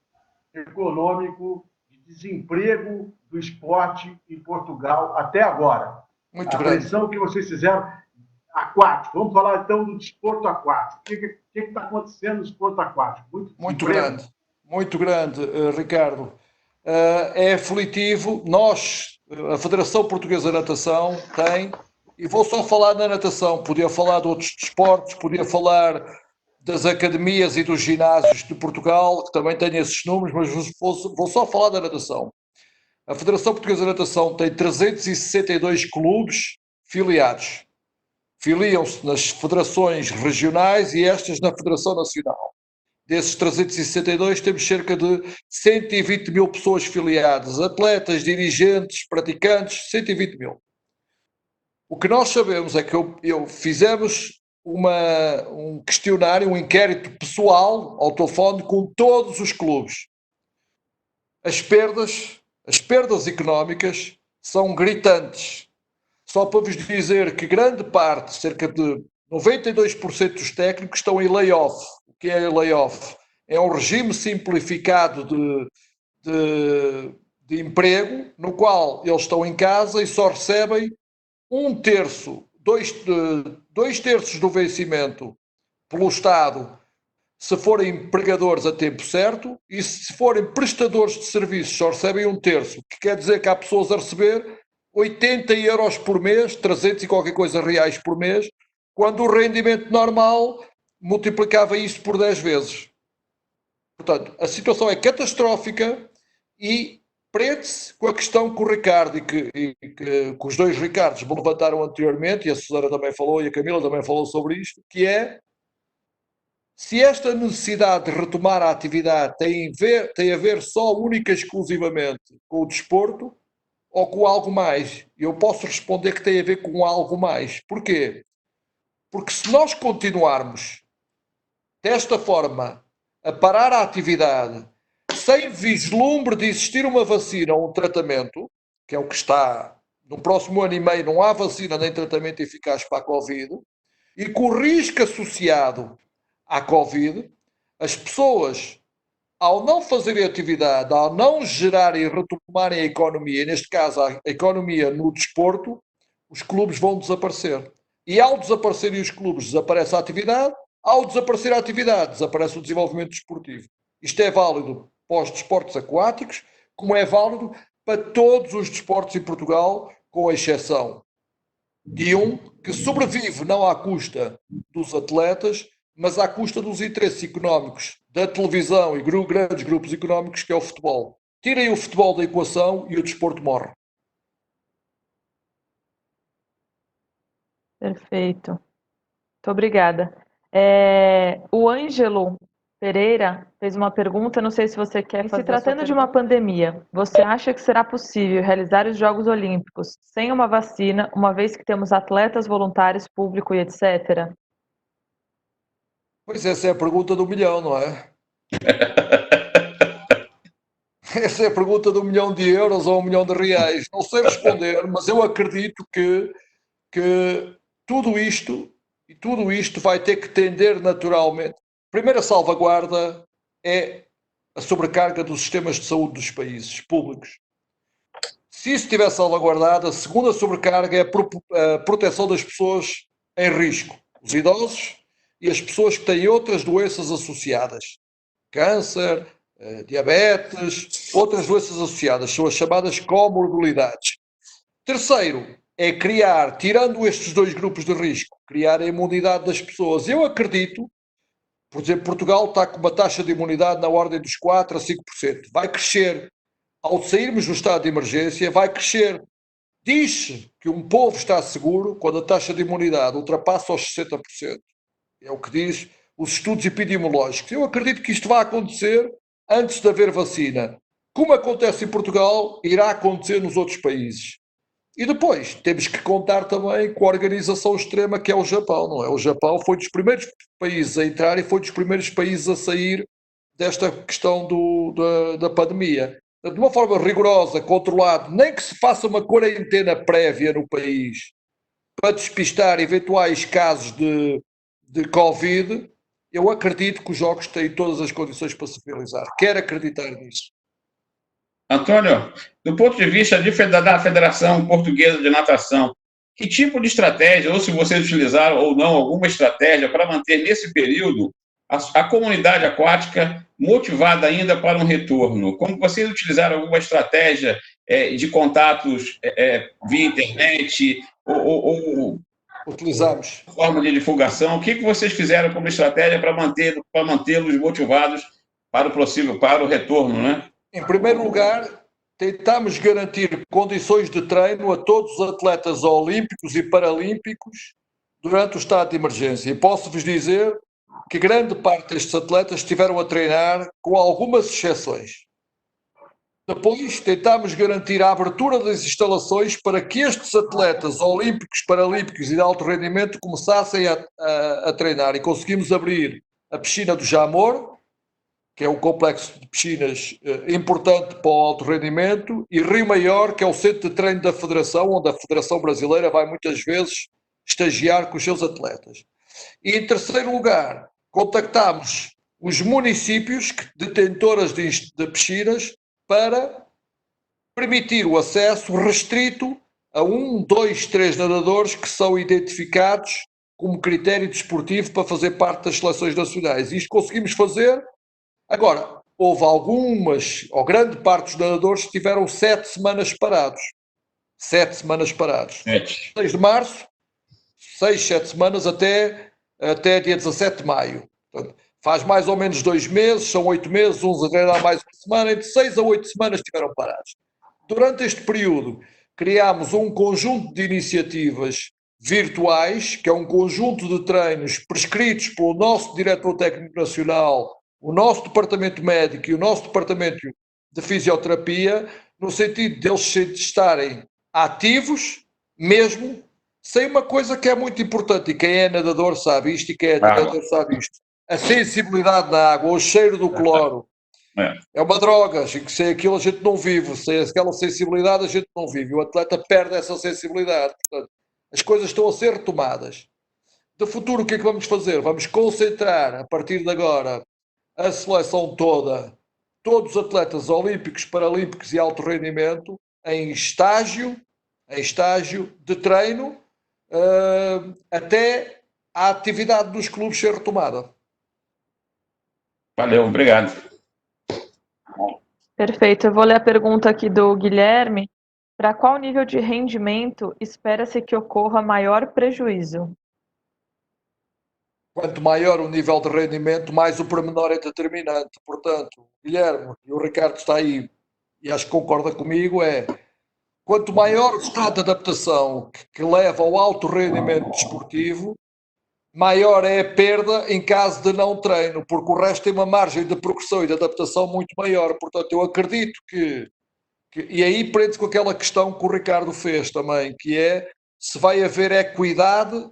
S6: econômico, de desemprego do esporte em Portugal até agora?
S2: Muito
S6: a
S2: grande.
S6: pressão que vocês fizeram aquático. Vamos falar então do desporto aquático. O que está acontecendo no desporto aquático?
S2: Muito grande, Ricardo. É aflitivo. Nós, a Federação Portuguesa de Natação, tem, e vou só falar da natação, podia falar de outros desportos, podia falar das academias e dos ginásios de Portugal, que também têm esses números, mas vou só falar da natação. A Federação Portuguesa de Natação tem 362 clubes filiados. Filiam-se nas federações regionais e estas na Federação Nacional. Desses 362 temos cerca de 120 mil pessoas filiadas, atletas, dirigentes, praticantes, 120 mil. O que nós sabemos é que fizemos um questionário, um inquérito pessoal ao telefone com todos os clubes. As perdas económicas são gritantes. Só para vos dizer que grande parte, cerca de 92% dos técnicos estão em layoff. O que é layoff? É um regime simplificado de emprego, no qual eles estão em casa e só recebem 1/3, 2/3 do vencimento pelo Estado, se forem empregadores a tempo certo, e se forem prestadores de serviços só recebem 1/3, o que quer dizer que há pessoas a receber 80 euros por mês, 300 e qualquer coisa reais por mês, quando o rendimento normal multiplicava isso por 10 vezes. Portanto, a situação é catastrófica e prende-se com a questão que o Ricardo e que os dois Ricardos me levantaram anteriormente, e a Susana também falou e a Camila também falou sobre isto, que é se esta necessidade de retomar a atividade tem a ver só única e exclusivamente com o desporto ou com algo mais. Eu posso responder que tem a ver com algo mais. Porquê? Porque se nós continuarmos desta forma a parar a atividade sem vislumbre de existir uma vacina ou um tratamento, que é o que está no próximo ano e meio, não há vacina nem tratamento eficaz para a Covid, e com o risco associado à Covid, as pessoas, ao não fazerem atividade, ao não gerarem e retomarem a economia, neste caso a economia no desporto, os clubes vão desaparecer. E ao desaparecerem os clubes, desaparece a atividade. Ao desaparecer a atividade, desaparece o desenvolvimento desportivo. Isto é válido para os desportos aquáticos, como é válido para todos os desportos em Portugal, com exceção de um que sobrevive não à custa dos atletas, mas à custa dos interesses económicos da televisão e grandes grupos económicos, que é o futebol. Tirem o futebol da equação e o desporto morre.
S3: Perfeito. Muito obrigada. O Ângelo Pereira fez uma pergunta, não sei se você quer fazer. Se tratando de uma pandemia, você acha que será possível realizar os Jogos Olímpicos sem uma vacina, uma vez que temos atletas, voluntários, público e etc.?
S2: Pois essa é a pergunta do milhão, não é? Essa é a pergunta de 1 milhão de euros ou 1 milhão de reais. Não sei responder, mas eu acredito que tudo isto vai ter que tender naturalmente. A primeira salvaguarda é a sobrecarga dos sistemas de saúde dos países públicos. Se isso estiver salvaguardado, a segunda sobrecarga é a proteção das pessoas em risco. Os idosos e as pessoas que têm outras doenças associadas. Câncer, diabetes, outras doenças associadas. São as chamadas comorbilidades. Terceiro, é criar, tirando estes dois grupos de risco, criar a imunidade das pessoas. Eu acredito, por exemplo, Portugal está com uma taxa de imunidade na ordem dos 4% a 5%. Vai crescer. Ao sairmos do estado de emergência, vai crescer. Diz-se que um povo está seguro quando a taxa de imunidade ultrapassa os 60%. É o que diz os estudos epidemiológicos. Eu acredito que isto vai acontecer antes de haver vacina. Como acontece em Portugal, irá acontecer nos outros países. E depois, temos que contar também com a organização extrema que é o Japão, não é? O Japão foi dos primeiros países a entrar e foi dos primeiros países a sair desta questão da pandemia. De uma forma rigorosa, controlada, nem que se faça uma quarentena prévia no país para despistar eventuais casos de Covid, eu acredito que os jogos têm todas as condições para se realizar. Quero acreditar nisso.
S4: Antônio, do ponto de vista da Federação Portuguesa de Natação, que tipo de estratégia, ou se vocês utilizaram ou não alguma estratégia para manter nesse período a comunidade aquática motivada ainda para um retorno? Como vocês utilizaram alguma estratégia de contatos via internet ou
S2: utilizamos
S4: forma de divulgação? O que vocês fizeram como estratégia para mantê-los motivados para o retorno, né?
S2: Em primeiro lugar, tentamos garantir condições de treino a todos os atletas olímpicos e paralímpicos durante o estado de emergência. E posso-vos dizer que grande parte destes atletas estiveram a treinar, com algumas exceções. Depois, tentámos garantir a abertura das instalações para que estes atletas olímpicos, paralímpicos e de alto rendimento começassem a treinar. E conseguimos abrir a piscina do Jamor, que é um complexo de piscinas importante para o alto rendimento, e Rio Maior, que é o centro de treino da Federação, onde a Federação Brasileira vai muitas vezes estagiar com os seus atletas. E em terceiro lugar, contactámos os municípios detentoras de piscinas para permitir o acesso restrito a 1, 2, 3 nadadores que são identificados como critério desportivo para fazer parte das seleções nacionais. Isto conseguimos fazer. Agora, houve algumas, ou grande parte dos nadadores, que tiveram 7 semanas parados. 7 semanas parados. 6 de março, 6, 7 semanas até dia 17 de maio. Portanto, faz mais ou menos 2 meses, são 8 meses, uns a treinar mais uma semana, entre 6 a 8 semanas estiveram parados. Durante este período, criámos um conjunto de iniciativas virtuais, que é um conjunto de treinos prescritos pelo nosso Diretor Técnico Nacional, o nosso departamento médico e o nosso departamento de fisioterapia, no sentido de eles estarem ativos, mesmo, sem uma coisa que é muito importante, e quem é nadador sabe isto, e quem é nadador sabe isto, a sensibilidade na água, o cheiro do cloro, é uma droga, e sem aquilo a gente não vive, sem aquela sensibilidade a gente não vive, o atleta perde essa sensibilidade. Portanto, as coisas estão a ser retomadas. De futuro, o que é que vamos fazer? Vamos concentrar, a partir de agora, a seleção toda, todos os atletas olímpicos, paralímpicos e alto rendimento, em estágio de treino, até a atividade dos clubes ser retomada.
S4: Valeu, obrigado.
S3: Perfeito. Eu vou ler a pergunta aqui do Guilherme. Para qual nível de rendimento espera-se que ocorra maior prejuízo?
S2: Quanto maior o nível de rendimento, mais o pormenor é determinante. Portanto, Guilherme, e o Ricardo está aí, e acho que concorda comigo, quanto maior o estado de adaptação que leva ao alto rendimento desportivo, maior é a perda em caso de não treino, porque o resto tem uma margem de progressão e de adaptação muito maior. Portanto, eu acredito que e aí prende-se com aquela questão que o Ricardo fez também, que é se vai haver equidade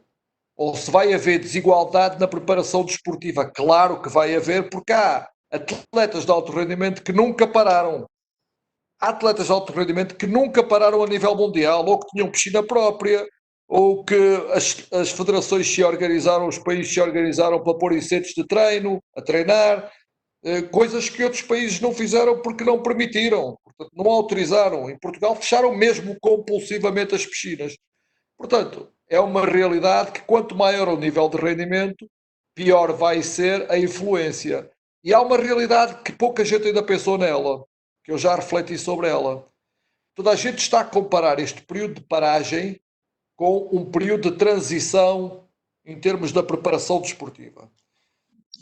S2: ou se vai haver desigualdade na preparação desportiva. Claro que vai haver, porque há atletas de alto rendimento que nunca pararam. Há atletas de alto rendimento que nunca pararam a nível mundial, ou que tinham piscina própria, ou que as federações se organizaram, os países se organizaram para pôr centros de treino, a treinar, coisas que outros países não fizeram porque não permitiram, portanto, não autorizaram. Em Portugal fecharam mesmo compulsivamente as piscinas. Portanto, é uma realidade que quanto maior o nível de rendimento, pior vai ser a influência. E há uma realidade que pouca gente ainda pensou nela, que eu já refleti sobre ela. Toda a gente está a comparar este período de paragem com um período de transição em termos da preparação desportiva.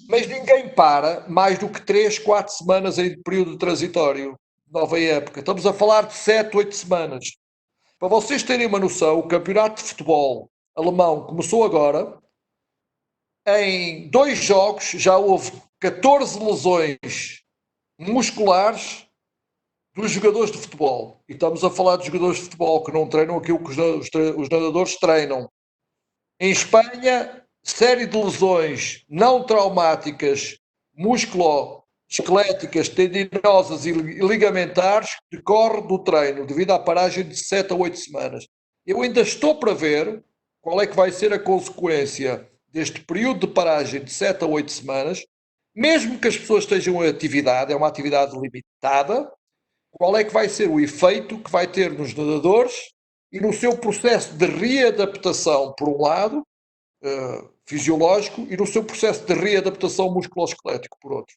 S2: Mas ninguém para mais do que 3, 4 semanas em período transitório, nova época. Estamos a falar de 7, 8 semanas. Para vocês terem uma noção, o campeonato de futebol alemão começou agora. Em 2 jogos já houve 14 lesões musculares dos jogadores de futebol. E estamos a falar de jogadores de futebol que não treinam aquilo que os nadadores treinam. Em Espanha, série de lesões não traumáticas, musculoesqueléticas, tendinosas e ligamentares que decorre do treino, devido à paragem de 7 a 8 semanas. Eu ainda estou para ver qual é que vai ser a consequência deste período de paragem de 7 a 8 semanas, mesmo que as pessoas estejam em atividade, é uma atividade limitada, qual é que vai ser o efeito que vai ter nos nadadores e no seu processo de readaptação, por um lado, fisiológico, e no seu processo de readaptação musculoesquelético, por outro.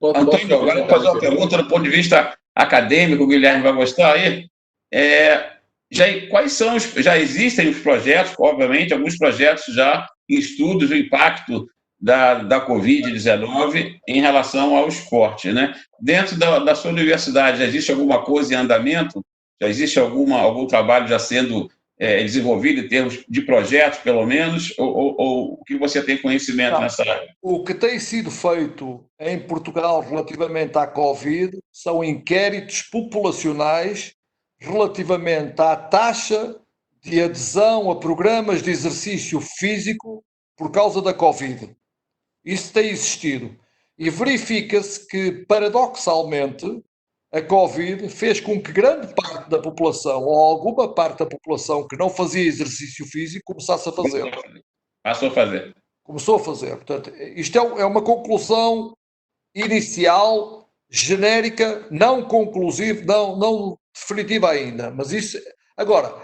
S4: Antônio, agora eu vou fazer uma pergunta do ponto de vista acadêmico, o Guilherme vai gostar aí. Já existem os projetos, obviamente, alguns projetos já em estudos do impacto da Covid-19 em relação ao esporte, né? Dentro da sua universidade, já existe alguma coisa em andamento? Já existe algum trabalho já sendo desenvolvido em termos de projetos, pelo menos? Ou o que você tem conhecimento nessa área?
S2: O que tem sido feito em Portugal relativamente à Covid são inquéritos populacionais relativamente à taxa de adesão a programas de exercício físico por causa da Covid. Isso tem existido. E verifica-se que, paradoxalmente, a Covid fez com que grande parte da população, ou alguma parte da população que não fazia exercício físico, começasse a fazer.
S4: Passou a fazer.
S2: Começou a fazer. Portanto, isto é uma conclusão inicial, genérica, não conclusiva, não definitiva ainda. Mas isso. Agora,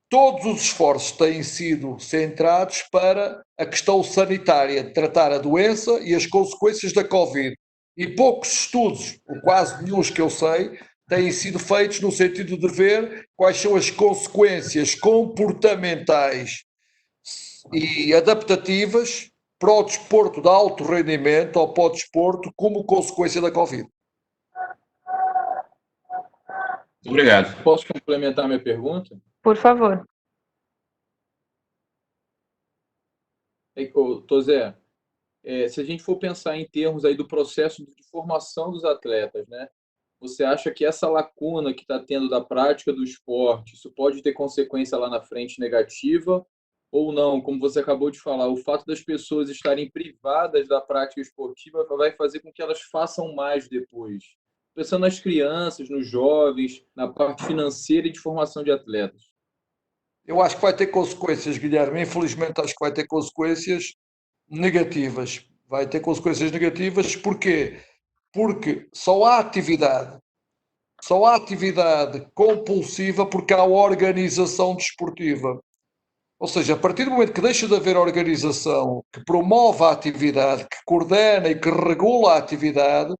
S2: todos os esforços têm sido centrados para a questão sanitária, de tratar a doença e as consequências da Covid. E poucos estudos, ou quase nenhum que eu sei, têm sido feitos no sentido de ver quais são as consequências comportamentais e adaptativas para o desporto de alto rendimento ou para o desporto como consequência da Covid.
S4: Obrigado.
S7: Posso complementar minha pergunta?
S3: Por favor.
S7: Tozé, se a gente for pensar em termos aí do processo de formação dos atletas, né? Você acha que essa lacuna que está tendo da prática do esporte, isso pode ter consequência lá na frente negativa ou não? Como você acabou de falar, o fato das pessoas estarem privadas da prática esportiva vai fazer com que elas façam mais depois. Pensando nas crianças, nos jovens, na parte financeira e de formação de atletas.
S2: Eu acho que vai ter consequências, Guilherme. Infelizmente, acho que vai ter consequências negativas. Vai ter consequências negativas. Porquê? Porque só há atividade compulsiva porque há organização desportiva. Ou seja, a partir do momento que deixa de haver organização que promove a atividade, que coordena e que regula a atividade,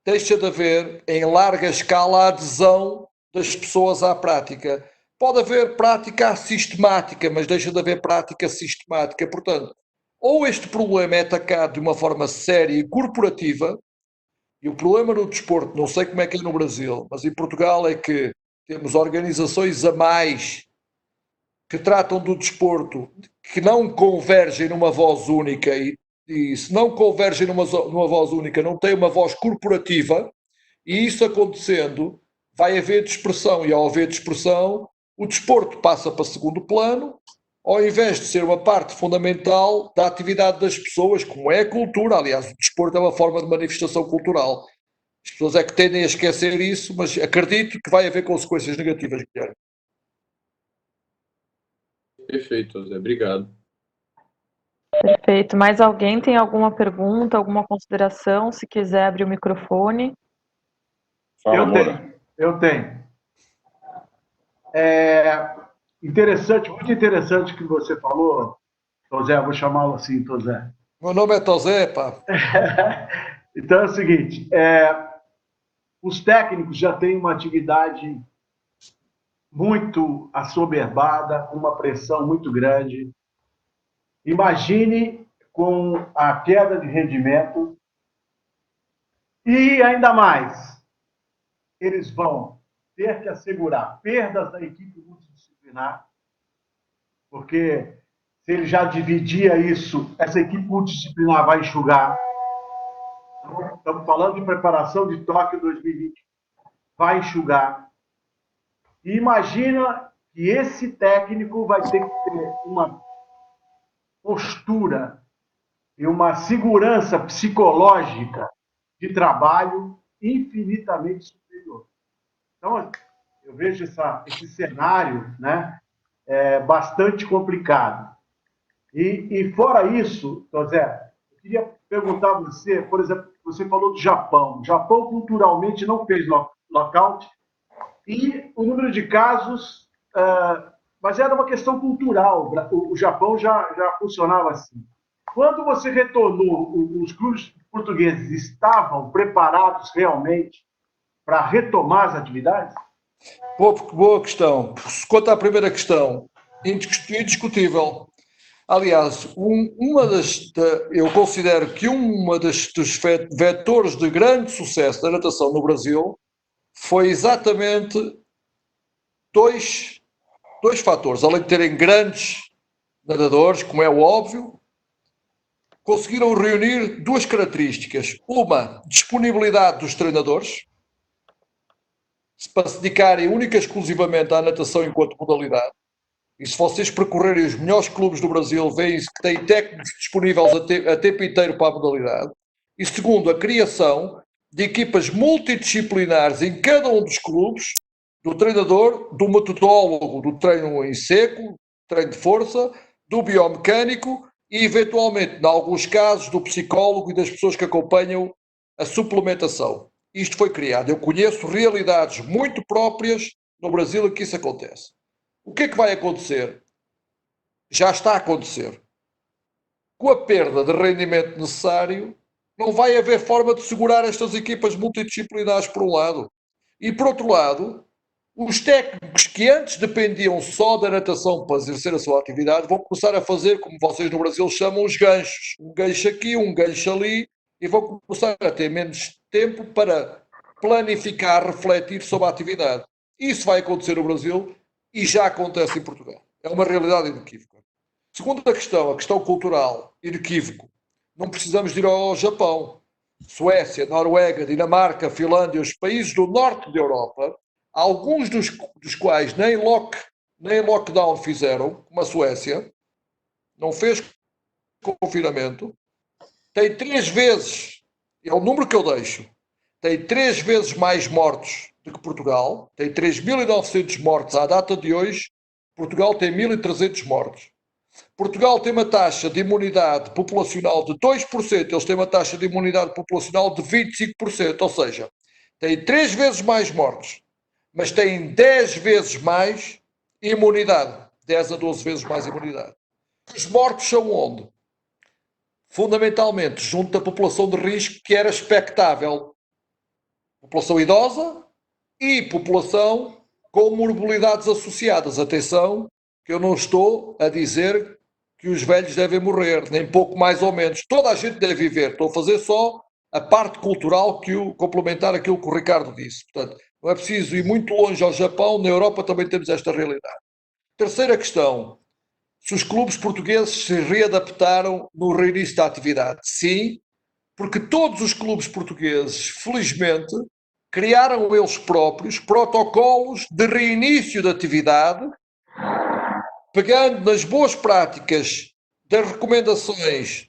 S2: deixa de haver, em larga escala, a adesão das pessoas à prática. Pode haver prática sistemática, mas deixa de haver prática sistemática. Portanto, ou este problema é atacado de uma forma séria e corporativa, e o problema no desporto, não sei como é que é no Brasil, mas em Portugal é que temos organizações a mais que tratam do desporto, que não convergem numa voz única e se não convergem numa voz única, não tem uma voz corporativa, e isso acontecendo, vai haver dispersão, e ao haver dispersão, o desporto passa para segundo plano, ao invés de ser uma parte fundamental da atividade das pessoas, como é a cultura. Aliás, o desporto é uma forma de manifestação cultural. As pessoas é que tendem a esquecer isso, mas acredito que vai haver consequências negativas, Guilherme.
S7: Perfeito, Zé. Obrigado.
S3: Perfeito. Mais alguém tem alguma pergunta, alguma consideração? Se quiser abrir o microfone.
S5: Fala,
S6: Eu tenho. Interessante, muito interessante o que você falou, Tozé, vou chamá-lo assim, Tozé.
S2: Meu nome é Tozé, pá.
S6: Então é o seguinte, os técnicos já têm uma atividade muito assoberbada, uma pressão muito grande. Imagine com a queda de rendimento e ainda mais, eles vão ter que assegurar perdas da equipe multidisciplinar, porque se ele já dividia isso, essa equipe multidisciplinar vai enxugar. estamos falando de preparação de Tóquio 2020. Vai enxugar. E imagina que esse técnico vai ter que ter uma postura e uma segurança psicológica de trabalho infinitamente superior. Então, eu vejo esse cenário, né, bastante complicado. E fora isso, José, eu queria perguntar a você, por exemplo, você falou do Japão. O Japão culturalmente não fez lockout e o número de casos, mas era uma questão cultural. O Japão já funcionava assim. Quando você retornou, os clubes portugueses estavam preparados realmente para retomar as atividades?
S2: Boa questão. Quanto à primeira questão, indiscutível. Aliás, eu considero que dos vetores de grande sucesso da natação no Brasil foi exatamente dois fatores. Além de terem grandes nadadores, como é o óbvio, conseguiram reunir duas características. Uma, disponibilidade dos treinadores, para se dedicarem única e exclusivamente à natação enquanto modalidade. E se vocês percorrerem os melhores clubes do Brasil, veem que têm técnicos disponíveis a tempo inteiro para a modalidade. E segundo, a criação de equipas multidisciplinares em cada um dos clubes, do treinador, do metodólogo, do treino em seco, treino de força, do biomecânico e, eventualmente, em alguns casos, do psicólogo e das pessoas que acompanham a suplementação. Isto foi criado. Eu conheço realidades muito próprias no Brasil em que isso acontece. O que é que vai acontecer? Já está a acontecer. Com a perda de rendimento necessário, não vai haver forma de segurar estas equipas multidisciplinares, por um lado. E, por outro lado, os técnicos que antes dependiam só da natação para exercer a sua atividade vão começar a fazer, como vocês no Brasil chamam, os ganchos. Um gancho aqui, um gancho ali, e vão começar a ter menos tempo para planificar, refletir sobre a atividade. Isso vai acontecer no Brasil e já acontece em Portugal. É uma realidade inequívoca. Segunda questão, a questão cultural, inequívoco. Não precisamos de ir ao Japão. Suécia, Noruega, Dinamarca, Finlândia, os países do norte da Europa, alguns dos quais nem lockdown fizeram, como a Suécia, não fez confinamento, tem 3 vezes, é o número que eu deixo, tem 3 vezes mais mortos do que Portugal, tem 3.900 mortos à data de hoje, Portugal tem 1.300 mortos. Portugal tem uma taxa de imunidade populacional de 2%, eles têm uma taxa de imunidade populacional de 25%, ou seja, tem 3 vezes mais mortos, mas têm 10 vezes mais imunidade, 10 a 12 vezes mais imunidade. Os mortos são onde? Fundamentalmente junto da população de risco que era expectável. População idosa e população com morbilidades associadas. Atenção, que eu não estou a dizer que os velhos devem morrer, nem pouco mais ou menos. Toda a gente deve viver. Estou a fazer só a parte cultural complementar aquilo que o Ricardo disse. Portanto, não é preciso ir muito longe ao Japão, na Europa também temos esta realidade. Terceira questão. Se os clubes portugueses se readaptaram no reinício da atividade. Sim, porque todos os clubes portugueses, felizmente, criaram eles próprios protocolos de reinício da atividade, pegando nas boas práticas das recomendações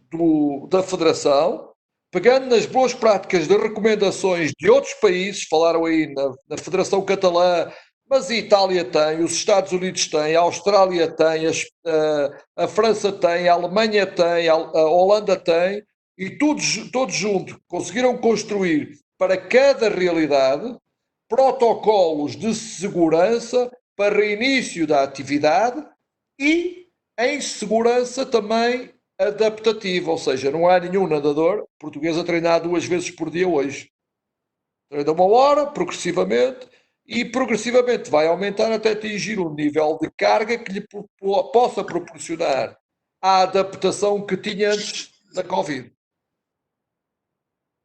S2: da Federação, pegando nas boas práticas das recomendações de outros países, falaram aí na Federação Catalã, mas a Itália tem, os Estados Unidos têm, a Austrália tem, a França tem, a Alemanha tem, a Holanda tem, e todos juntos conseguiram construir para cada realidade protocolos de segurança para reinício da atividade e em segurança também adaptativa, ou seja, não há nenhum nadador português a treinar 2 vezes por dia hoje. Treina 1 hora, progressivamente, e progressivamente vai aumentar até atingir um nível de carga que lhe possa proporcionar a adaptação que tinha antes da Covid.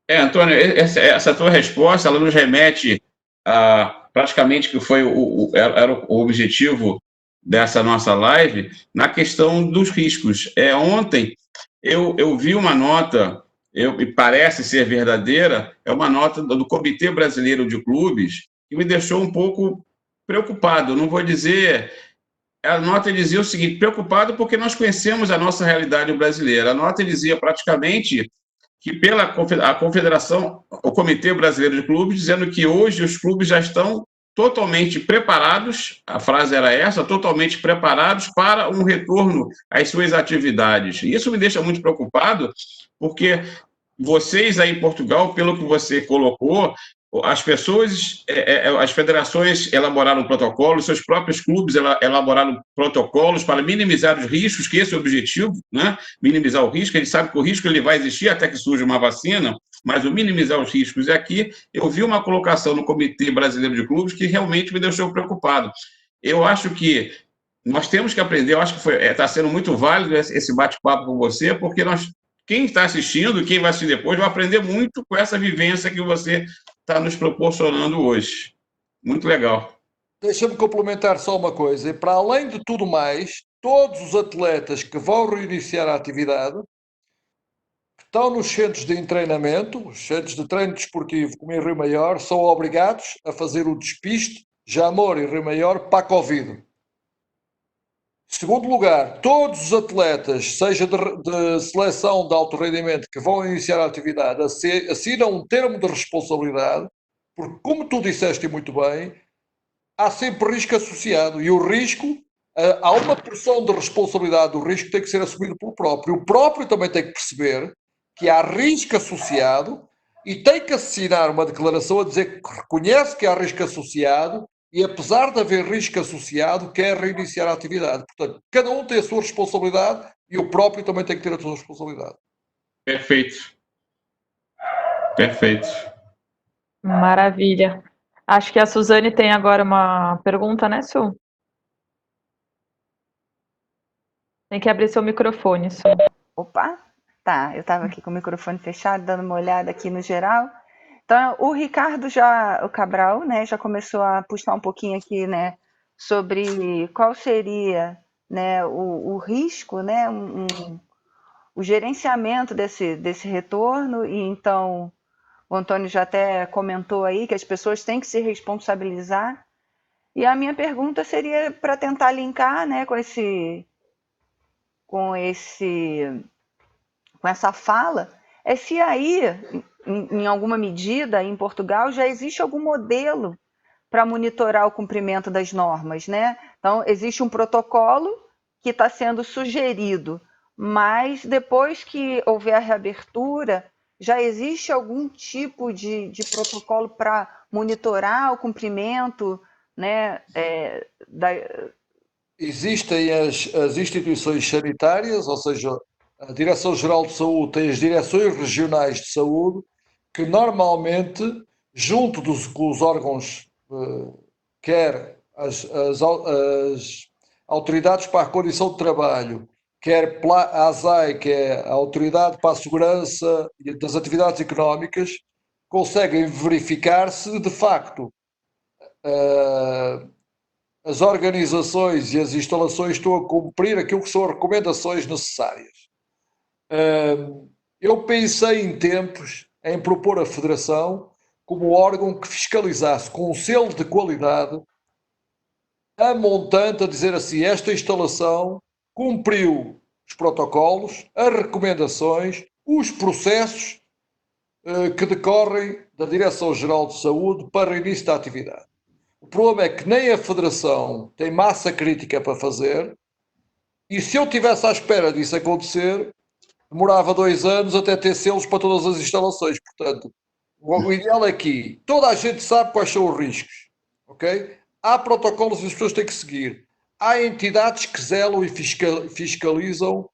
S4: Antônio, essa tua resposta, ela nos remete a praticamente que foi era o objetivo dessa nossa live, na questão dos riscos. Ontem eu vi uma nota e parece ser verdadeira, é uma nota do Comitê Brasileiro de Clubes que me deixou um pouco preocupado. Não vou dizer... A nota dizia o seguinte: preocupado porque nós conhecemos a nossa realidade brasileira. A nota dizia praticamente que a Confederação, o Comitê Brasileiro de Clubes, dizendo que hoje os clubes já estão totalmente preparados, a frase era essa, totalmente preparados para um retorno às suas atividades. E isso me deixa muito preocupado, porque vocês aí em Portugal, pelo que você colocou, as pessoas, as federações elaboraram protocolos, seus próprios clubes elaboraram protocolos para minimizar os riscos, que esse é o objetivo, né? Minimizar o risco. A gente sabe que o risco ele vai existir até que surja uma vacina, mas o minimizar os riscos. E aqui eu vi uma colocação no Comitê Brasileiro de Clubes que realmente me deixou preocupado. Eu acho que nós temos que aprender, eu acho que está sendo muito válido esse bate-papo com você, porque quem está assistindo, quem vai assistir depois, vai aprender muito com essa vivência que você está nos proporcionando hoje. Muito legal.
S2: Deixa-me complementar só uma coisa. E para além de tudo mais, todos os atletas que vão reiniciar a atividade, que estão nos centros de treinamento, os centros de treino desportivo, como em Rio Maior, são obrigados a fazer o despiste Jamor e Rio Maior para a Covid. Segundo lugar, todos os atletas, seja de seleção de alto rendimento, que vão iniciar a atividade, assinam um termo de responsabilidade, porque, como tu disseste muito bem, há sempre risco associado. E o risco, há uma porção de responsabilidade do risco que tem que ser assumido pelo próprio. O próprio também tem que perceber que há risco associado e tem que assinar uma declaração a dizer que reconhece que há risco associado e, apesar de haver risco associado, quer reiniciar a atividade. Portanto, cada um tem a sua responsabilidade e o próprio também tem que ter a sua responsabilidade.
S4: Perfeito. Perfeito.
S3: Maravilha. Acho que a Suzane tem agora uma pergunta, né, Su? Tem que abrir seu microfone, Su.
S1: Opa, tá. Eu estava aqui com o microfone fechado, dando uma olhada aqui no geral. Então, o Ricardo o Cabral, né, já começou a puxar um pouquinho aqui, né, sobre qual seria, né, o risco, né, o gerenciamento desse retorno. E então o Antônio já até comentou aí que as pessoas têm que se responsabilizar. E a minha pergunta seria para tentar linkar, né, com essa fala, se aí, em alguma medida, em Portugal, já existe algum modelo para monitorar o cumprimento das normas, né? Então, existe um protocolo que está sendo sugerido, mas depois que houver a reabertura, já existe algum tipo de protocolo para monitorar o cumprimento, né,
S2: Existem as instituições sanitárias, ou seja, a Direção-Geral de Saúde tem as direções regionais de saúde, que normalmente, junto com os órgãos, quer as autoridades para a condição de trabalho, quer a ASAI, que é a Autoridade para a Segurança das Atividades Económicas, conseguem verificar se, de facto, as organizações e as instalações estão a cumprir aquilo que são as recomendações necessárias. Eu pensei em tempos em propor a Federação como órgão que fiscalizasse com um selo de qualidade a montante, a dizer assim: esta instalação cumpriu os protocolos, as recomendações, os processos que decorrem da Direção-Geral de Saúde para início da atividade. O problema é que nem a Federação tem massa crítica para fazer, e se eu estivesse à espera disso acontecer, demorava 2 anos até ter selos para todas as instalações. Portanto, o ideal é que toda a gente sabe quais são os riscos, ok? Há protocolos e as pessoas têm que seguir. Há entidades que zelam e fiscalizam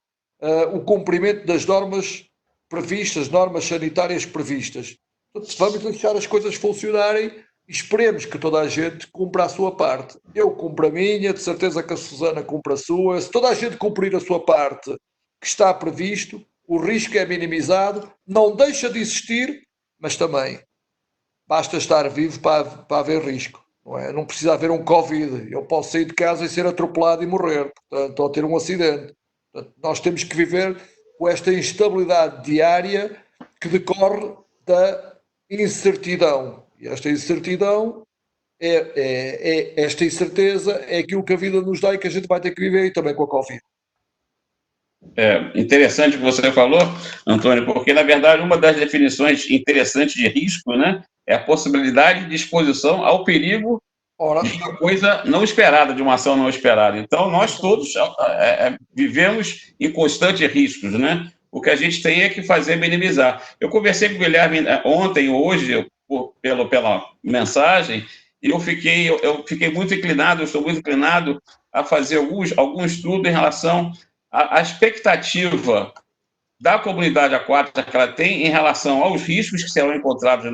S2: o cumprimento das normas previstas, normas sanitárias previstas. Portanto, vamos deixar as coisas funcionarem e esperemos que toda a gente cumpra a sua parte. Eu cumpro a minha, de certeza que a Susana cumpre a sua. Se toda a gente cumprir a sua parte que está previsto, o risco é minimizado, não deixa de existir, mas também basta estar vivo para haver risco. Não é? Não precisa haver um Covid. Eu posso sair de casa e ser atropelado e morrer, portanto, ou ter um acidente. Portanto, nós temos que viver com esta instabilidade diária que decorre da incertidão. E esta incertidão, esta incerteza é aquilo que a vida nos dá e que a gente vai ter que viver e também com a Covid.
S4: Interessante o que você falou, Antônio, porque, na verdade, uma das definições interessantes de risco, né, é a possibilidade de exposição ao perigo de uma coisa não esperada, de uma ação não esperada. Então, nós todos vivemos em constantes riscos, né? O que a gente tem é que fazer minimizar. Eu conversei com o Guilherme ontem, hoje, pela mensagem, e eu fiquei muito inclinado, eu estou muito inclinado a fazer algum estudo em relação à expectativa da comunidade aquática que ela tem em relação aos riscos que serão encontrados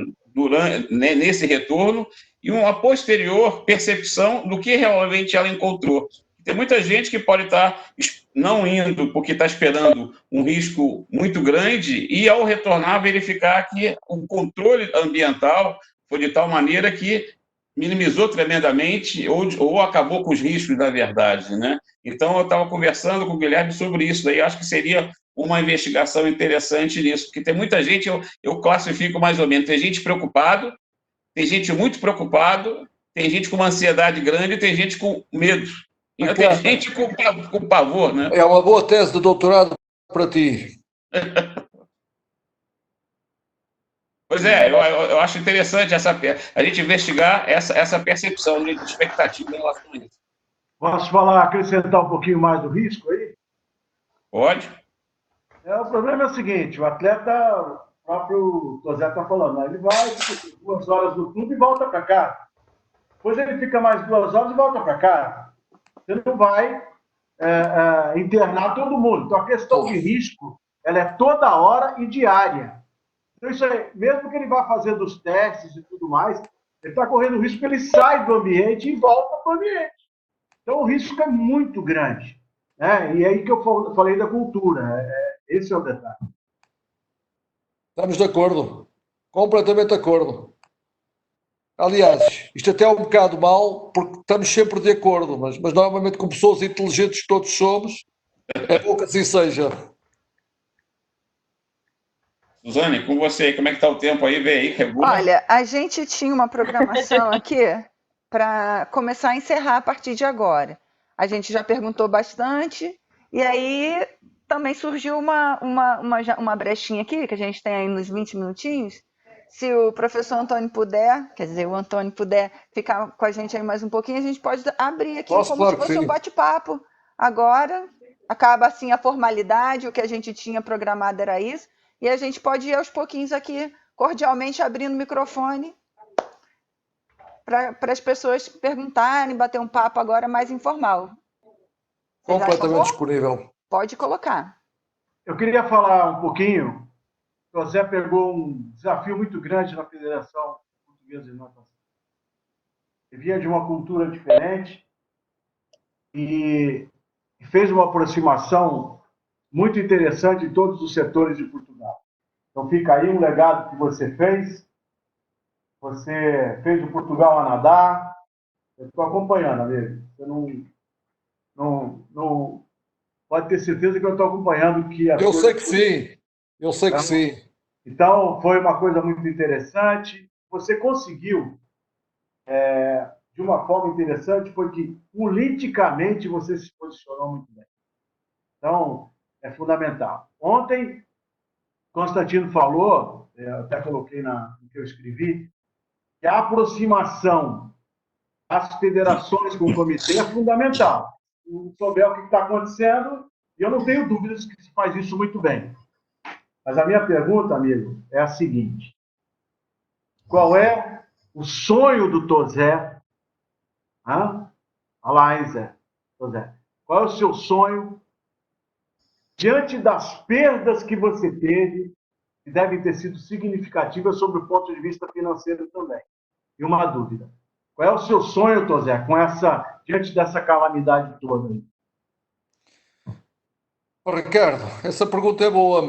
S4: nesse retorno e uma posterior percepção do que realmente ela encontrou. Tem muita gente que pode estar não indo porque está esperando um risco muito grande e, ao retornar, verificar que o controle ambiental foi de tal maneira que minimizou tremendamente ou acabou com os riscos, na verdade, né? Então, eu estava conversando com o Guilherme sobre isso, daí acho que seria uma investigação interessante nisso, porque tem muita gente, eu classifico mais ou menos, tem gente preocupado, tem gente muito preocupado, tem gente com uma ansiedade grande e tem gente com medo. E tem gente com pavor, né?
S2: É uma boa tese de doutorado para ti.
S4: Pois é, eu acho interessante a gente investigar essa percepção de expectativa em relação a isso.
S6: Posso acrescentar um pouquinho mais do risco aí?
S4: Pode.
S6: O problema é o seguinte, o atleta, o próprio José está falando, ele vai 2 horas no clube e volta para cá. Depois ele fica mais 2 horas e volta para cá. Você não vai internar todo mundo. Então, a questão de risco, ela é toda hora e diária. Então, isso aí, mesmo que ele vá fazendo os testes e tudo mais, ele está correndo o risco que ele sai do ambiente e volta para o ambiente. Então, o risco é muito grande. Né? E é aí que eu falei da cultura. Esse é o detalhe.
S2: Estamos de acordo. Completamente de acordo. Aliás, isto até é um bocado mau, porque estamos sempre de acordo, mas normalmente, como pessoas inteligentes que todos somos, é bom que assim seja.
S4: Suzane, com você, como é que está o tempo aí? Vê aí, regula.
S1: Olha, a gente tinha uma programação aqui para começar a encerrar a partir de agora. A gente já perguntou bastante, e aí também surgiu uma brechinha aqui, que a gente tem aí nos 20 minutinhos. Se o professor Antônio puder, quer dizer, o Antônio puder ficar com a gente aí mais um pouquinho, a gente pode abrir aqui como se fosse um bate-papo. Agora, acaba assim a formalidade, o que a gente tinha programado era isso, e a gente pode ir aos pouquinhos aqui, cordialmente abrindo o microfone, para as pessoas perguntarem, bater um papo agora mais informal.
S2: Completamente disponível.
S1: Pode colocar.
S6: Eu queria falar um pouquinho. O José pegou um desafio muito grande na Federação Portuguesa de Natação. Ele vinha de uma cultura diferente e fez uma aproximação muito interessante em todos os setores de Portugal. Então fica aí um legado que você fez. Você fez o Portugal a nadar. Eu estou acompanhando, amigo. Você não pode ter certeza que eu estou acompanhando que
S2: eu sei que sim. Eu sei que sim.
S6: Então, foi uma coisa muito interessante. Você conseguiu, de uma forma interessante, foi que politicamente você se posicionou muito bem. Então, é fundamental. Ontem, Constantino falou, eu até coloquei no que eu escrevi, que a aproximação das federações com o comitê é fundamental. Se souber o que está acontecendo, eu não tenho dúvidas que se faz isso muito bem. Mas a minha pergunta, amigo, é a seguinte. Qual é o sonho do Tosé? Olha lá, hein, Zé? Tosé. Qual é o seu sonho diante das perdas que você teve, que devem ter sido significativas sob o ponto de vista financeiro também? E uma dúvida. Qual é o seu sonho, Tosé, diante dessa calamidade toda aí?
S2: Ricardo, essa pergunta é boa.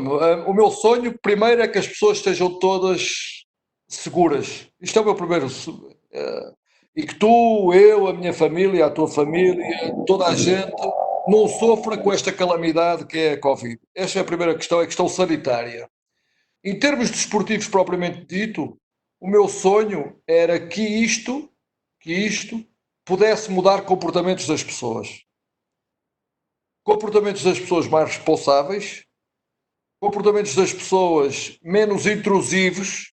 S2: O meu sonho, primeiro, é que as pessoas estejam todas seguras. Isto é o meu primeiro sonho. E que tu, eu, a minha família, a tua família, toda a gente não sofra com esta calamidade que é a Covid. Esta é a primeira questão, é a questão sanitária. Em termos desportivos propriamente dito, o meu sonho era que isto pudesse mudar comportamentos das pessoas. Comportamentos das pessoas mais responsáveis, comportamentos das pessoas menos intrusivos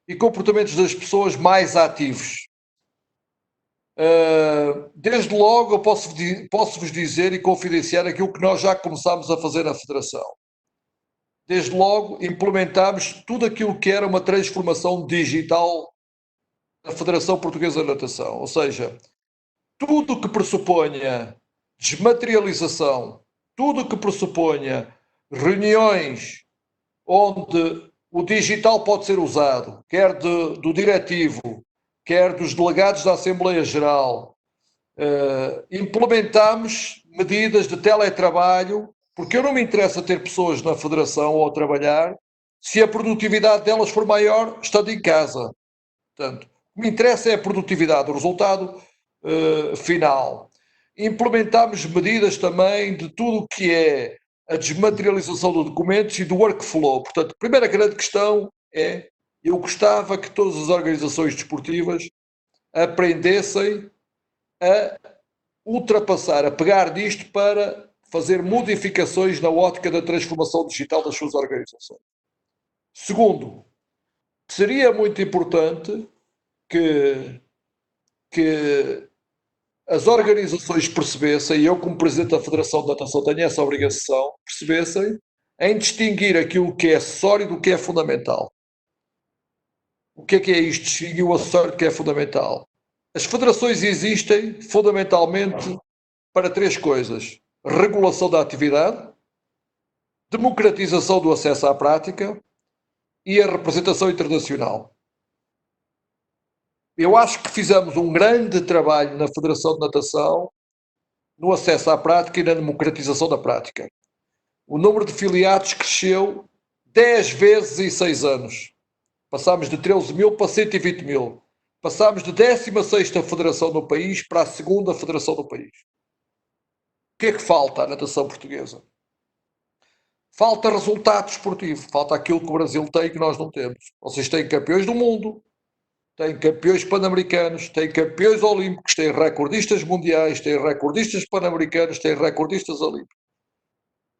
S2: e comportamentos das pessoas mais ativos. Desde logo eu posso-vos dizer e confidenciar aquilo que nós já começámos a fazer na Federação. Desde logo implementámos tudo aquilo que era uma transformação digital da Federação Portuguesa de Natação, ou seja, tudo que pressuponha desmaterialização, tudo que pressuponha reuniões onde o digital pode ser usado, quer do diretivo, quer dos delegados da Assembleia Geral, implementámos medidas de teletrabalho, porque eu não me interessa ter pessoas na Federação ou a trabalhar se a produtividade delas for maior estando em casa. Portanto, o que me interessa é a produtividade, o resultado final. Implementámos medidas também de tudo o que é a desmaterialização de documentos e do workflow. Portanto, a primeira grande questão é, eu gostava que todas as organizações desportivas aprendessem a ultrapassar, a pegar disto para fazer modificações na ótica da transformação digital das suas organizações. Segundo, seria muito importante que as organizações percebessem, e eu como Presidente da Federação de Natação tenho essa obrigação, percebessem em distinguir aquilo que é acessório do que é fundamental. O que é isto? Distinguir o acessório do que é fundamental. As federações existem fundamentalmente para três coisas: regulação da atividade, democratização do acesso à prática e a representação internacional. Eu acho que fizemos um grande trabalho na Federação de Natação no acesso à prática e na democratização da prática. O número de filiados cresceu 10 vezes em 6 anos. Passámos de 13 mil para 120 mil. Passámos de 16ª federação no país para a 2ª federação do país. O que é que falta à natação portuguesa? Falta resultado esportivo. Falta aquilo que o Brasil tem que nós não temos. Vocês têm campeões do mundo, têm campeões pan-americanos, têm campeões olímpicos, têm recordistas mundiais, têm recordistas pan-americanos, têm recordistas olímpicos.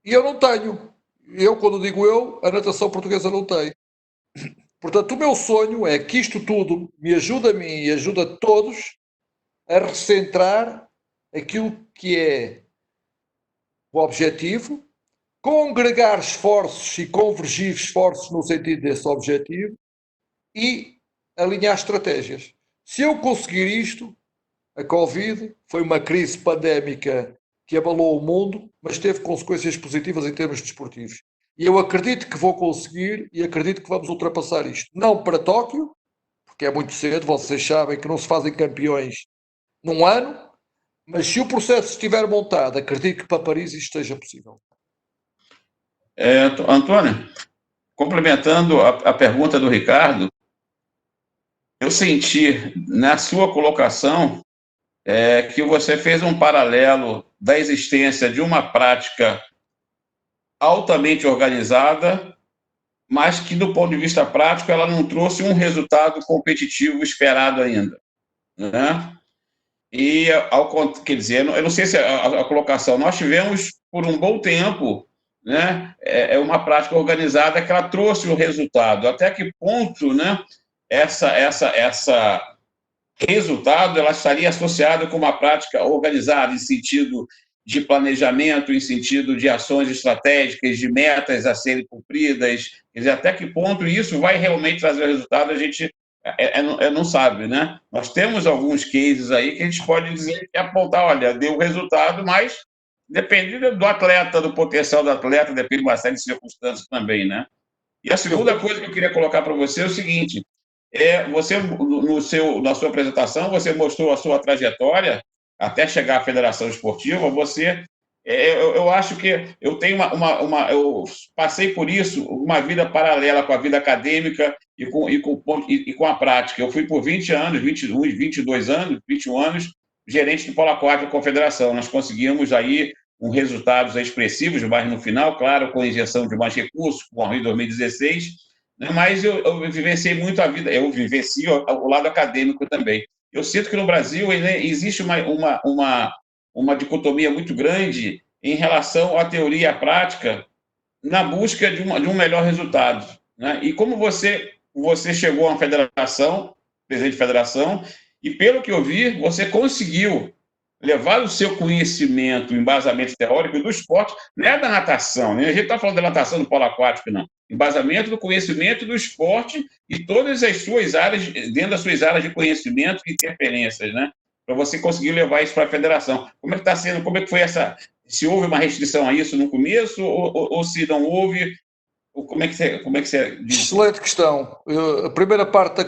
S2: E eu não tenho. Eu, quando digo eu, a natação portuguesa não tem. Portanto, o meu sonho é que isto tudo me ajude a mim e ajude a todos a recentrar aquilo que é o objetivo, congregar esforços e convergir esforços no sentido desse objetivo e alinhar estratégias. Se eu conseguir isto, a Covid foi uma crise pandémica que abalou o mundo, mas teve consequências positivas em termos desportivos. E eu acredito que vou conseguir e acredito que vamos ultrapassar isto. Não para Tóquio, porque é muito cedo, vocês sabem que não se fazem campeões num ano, mas se o processo estiver montado, acredito que para Paris isto esteja possível.
S4: Antônio, complementando a pergunta do Ricardo, eu senti na sua colocação que você fez um paralelo da existência de uma prática altamente organizada, mas que, do ponto de vista prático, ela não trouxe um resultado competitivo esperado ainda, né? E, quer dizer, eu não sei se a colocação, nós tivemos, por um bom tempo, né, uma prática organizada que ela trouxe o resultado. Até que ponto, né, essa resultado ela estaria associada com uma prática organizada em sentido de planejamento, em sentido de ações estratégicas, de metas a serem cumpridas, quer dizer, até que ponto isso vai realmente trazer resultado, a gente não sabe, né? Nós temos alguns cases aí que a gente pode dizer que apontar, olha, deu resultado, mas depende do atleta, do potencial do atleta, depende de uma série de circunstâncias também, né? E a segunda coisa que eu queria colocar para você é o seguinte: você, na sua apresentação, você mostrou a sua trajetória até chegar à Federação Esportiva. Você, eu acho que eu tenho eu passei por isso, uma vida paralela com a vida acadêmica e com a prática. Eu fui por 20 anos, 21, 22 anos, 21 anos, gerente do Polo Aquático da Confederação. Nós conseguimos aí resultados expressivos, mas no final, claro, com injeção de mais recursos, com o Rio 2016, né? Mas eu vivenciei muito a vida, eu vivencio o lado acadêmico também. Eu sinto que no Brasil existe uma dicotomia muito grande em relação à teoria e à prática na busca de um melhor resultado, né? E como você chegou a uma federação, presidente de federação, e pelo que eu vi, você conseguiu levar o seu conhecimento, o embasamento teórico do esporte, não é da natação, né? A gente está falando da natação do polo aquático, não. Embasamento do conhecimento do esporte e todas as suas áreas, dentro das suas áreas de conhecimento e interferências, né? Para você conseguir levar isso para a federação. Como é que está sendo, como é que foi essa... Se houve uma restrição a isso no começo ou se não houve, como é que você diz?
S2: Excelente questão. A primeira parte da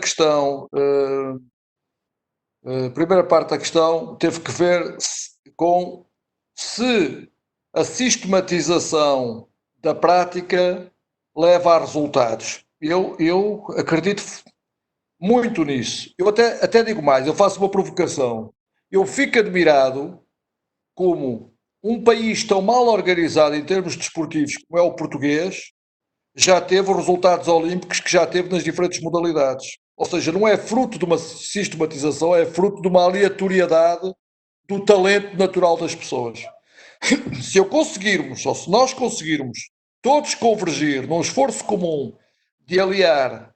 S2: questão teve que ver com se a sistematização da prática leva a resultados. Eu acredito muito nisso. Eu até digo mais, eu faço uma provocação. Eu fico admirado como um país tão mal organizado em termos desportivos como é o português já teve os resultados olímpicos que já teve nas diferentes modalidades. Ou seja, não é fruto de uma sistematização, é fruto de uma aleatoriedade do talento natural das pessoas. Se eu conseguirmos, ou se nós conseguirmos todos convergir num esforço comum de aliar,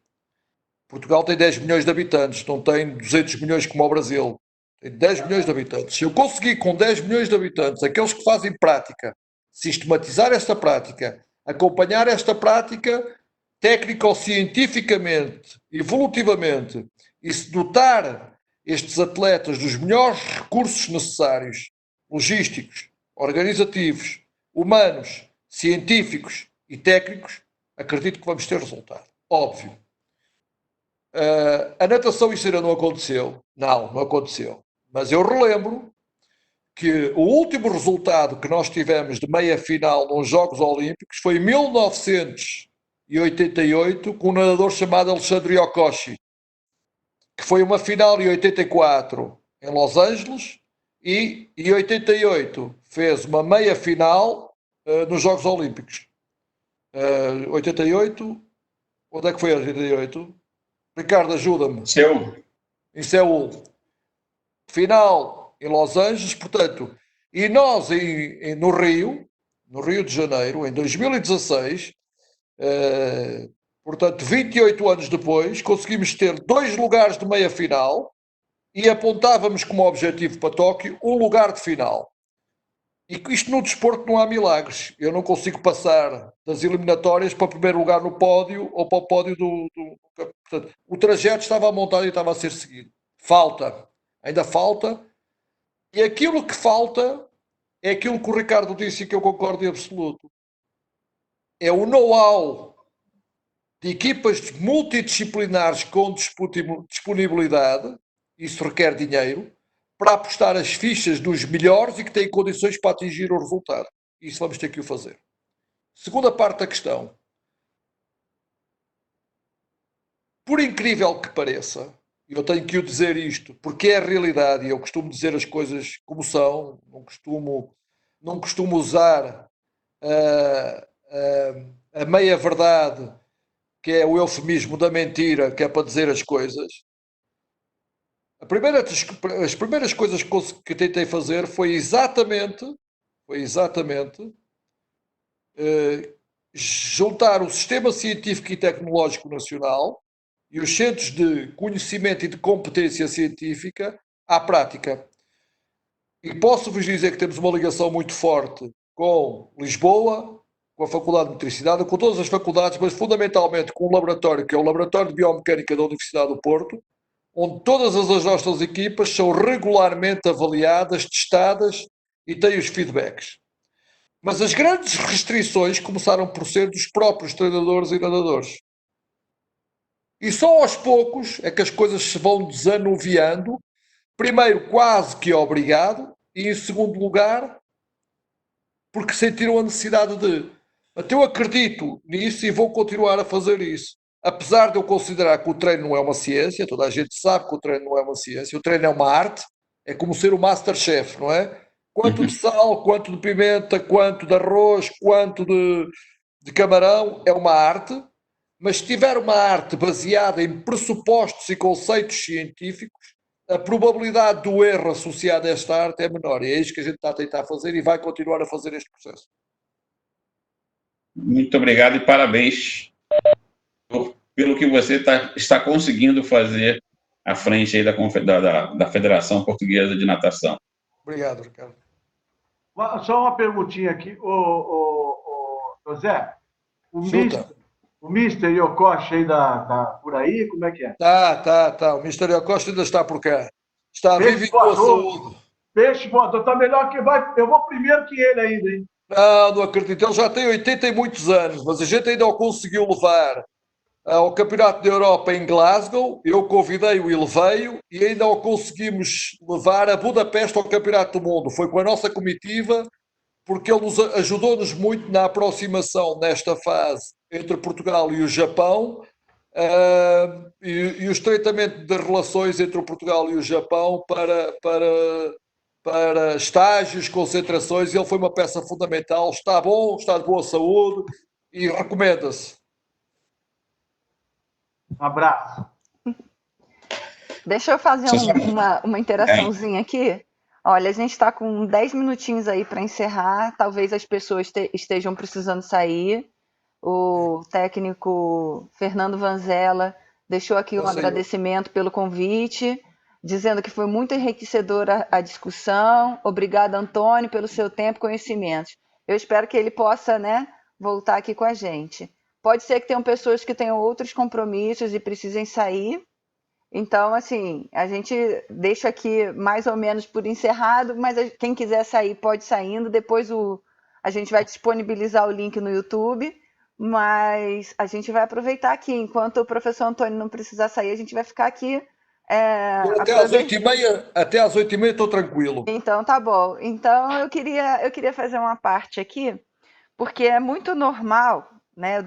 S2: Portugal tem 10 milhões de habitantes, não tem 200 milhões como o Brasil, tem 10 milhões de habitantes. Se eu conseguir com 10 milhões de habitantes, aqueles que fazem prática, sistematizar esta prática, acompanhar esta prática técnico-cientificamente, evolutivamente, e se dotar estes atletas dos melhores recursos necessários, logísticos, organizativos, humanos, científicos e técnicos, acredito que vamos ter resultado. Óbvio. A natação isso ainda não aconteceu. Não aconteceu. Mas eu relembro que o último resultado que nós tivemos de meia final nos Jogos Olímpicos foi em 1988 com um nadador chamado Alexandre Yokoshi, que foi uma final em 84 em Los Angeles e em 88 fez uma meia final nos Jogos Olímpicos. 88, onde é que foi 88? Ricardo, ajuda-me. Em Seul. Final em Los Angeles, portanto, e nós no Rio de Janeiro, em 2016, portanto, 28 anos depois, conseguimos ter 2 lugares de meia final e apontávamos como objetivo para Tóquio um lugar de final. E isto no desporto não há milagres. Eu não consigo passar das eliminatórias para o primeiro lugar no pódio ou para o pódio Portanto, o trajeto estava montado e estava a ser seguido. Ainda falta. E aquilo que falta é aquilo que o Ricardo disse e que eu concordo em absoluto. É o know-how de equipas multidisciplinares com disponibilidade, isso requer dinheiro, para apostar as fichas dos melhores e que têm condições para atingir o resultado. Isso vamos ter que o fazer. Segunda parte da questão. Por incrível que pareça, eu tenho que o dizer isto, porque é a realidade, e eu costumo dizer as coisas como são, não costumo usar a meia-verdade, que é o eufemismo da mentira, que é para dizer as coisas. As primeiras coisas que tentei fazer foi exatamente juntar o Sistema Científico e Tecnológico Nacional e os centros de conhecimento e de competência científica à prática. E posso-vos dizer que temos uma ligação muito forte com Lisboa, com a Faculdade de Metricidade, com todas as faculdades, mas fundamentalmente com o laboratório, que é o Laboratório de Biomecânica da Universidade do Porto, onde todas as nossas equipas são regularmente avaliadas, testadas e têm os feedbacks. Mas as grandes restrições começaram por ser dos próprios treinadores e nadadores. E só aos poucos é que as coisas se vão desanuviando, primeiro quase que obrigado, e em segundo lugar, porque sentiram a necessidade de... Até eu acredito nisso e vou continuar a fazer isso. Apesar de eu considerar que o treino não é uma ciência, toda a gente sabe que o treino não é uma ciência, o treino é uma arte, é como ser o Masterchef, não é? Quanto de sal, quanto de pimenta, quanto de arroz, quanto de camarão, é uma arte, mas se tiver uma arte baseada em pressupostos e conceitos científicos, a probabilidade do erro associado a esta arte é menor. E é isso que a gente está a tentar fazer e vai continuar a fazer este processo.
S4: Muito obrigado e parabéns pelo que você está conseguindo fazer à frente aí da Federação Portuguesa de Natação.
S2: Obrigado, Ricardo.
S6: Só uma perguntinha aqui. José, o Mister Yokoshi ainda está por aí? Como é que é?
S2: Tá. O Mister Yokoshi ainda está por cá. Está vivo e com a saúde.
S6: Peixe voador, está melhor que vai. Eu vou primeiro que ele ainda, hein?
S2: Não acredito. Ele já tem 80 e muitos anos, mas a gente ainda o conseguiu levar ao Campeonato da Europa em Glasgow. Eu convidei-o e levei-o, e ainda o conseguimos levar a Budapeste ao Campeonato do Mundo. Foi com a nossa comitiva, porque ele ajudou-nos muito na aproximação nesta fase entre Portugal e o Japão, e o estreitamento das relações entre o Portugal e o Japão para estágios, concentrações. Ele foi uma peça fundamental. Está bom, está de boa saúde e recomenda-se.
S6: Um abraço.
S1: Deixa eu fazer uma interaçãozinha aqui. Olha, a gente está com 10 minutinhos aí para encerrar. Talvez as pessoas estejam precisando sair. O técnico Fernando Vanzella deixou aqui um agradecimento pelo convite, dizendo que foi muito enriquecedora a discussão. Obrigada, Antônio, pelo seu tempo e conhecimentos. Eu espero que ele possa, voltar aqui com a gente. Pode ser que tenham pessoas que tenham outros compromissos e precisem sair. Então, assim, a gente deixa aqui mais ou menos por encerrado, mas quem quiser sair pode ir saindo. Depois a gente vai disponibilizar o link no YouTube, mas a gente vai aproveitar aqui. Enquanto o professor Antônio não precisar sair, a gente vai ficar aqui.
S2: Até às 8h30 estou tranquilo.
S1: Então, tá bom. Então, eu queria fazer uma parte aqui, porque é muito normal,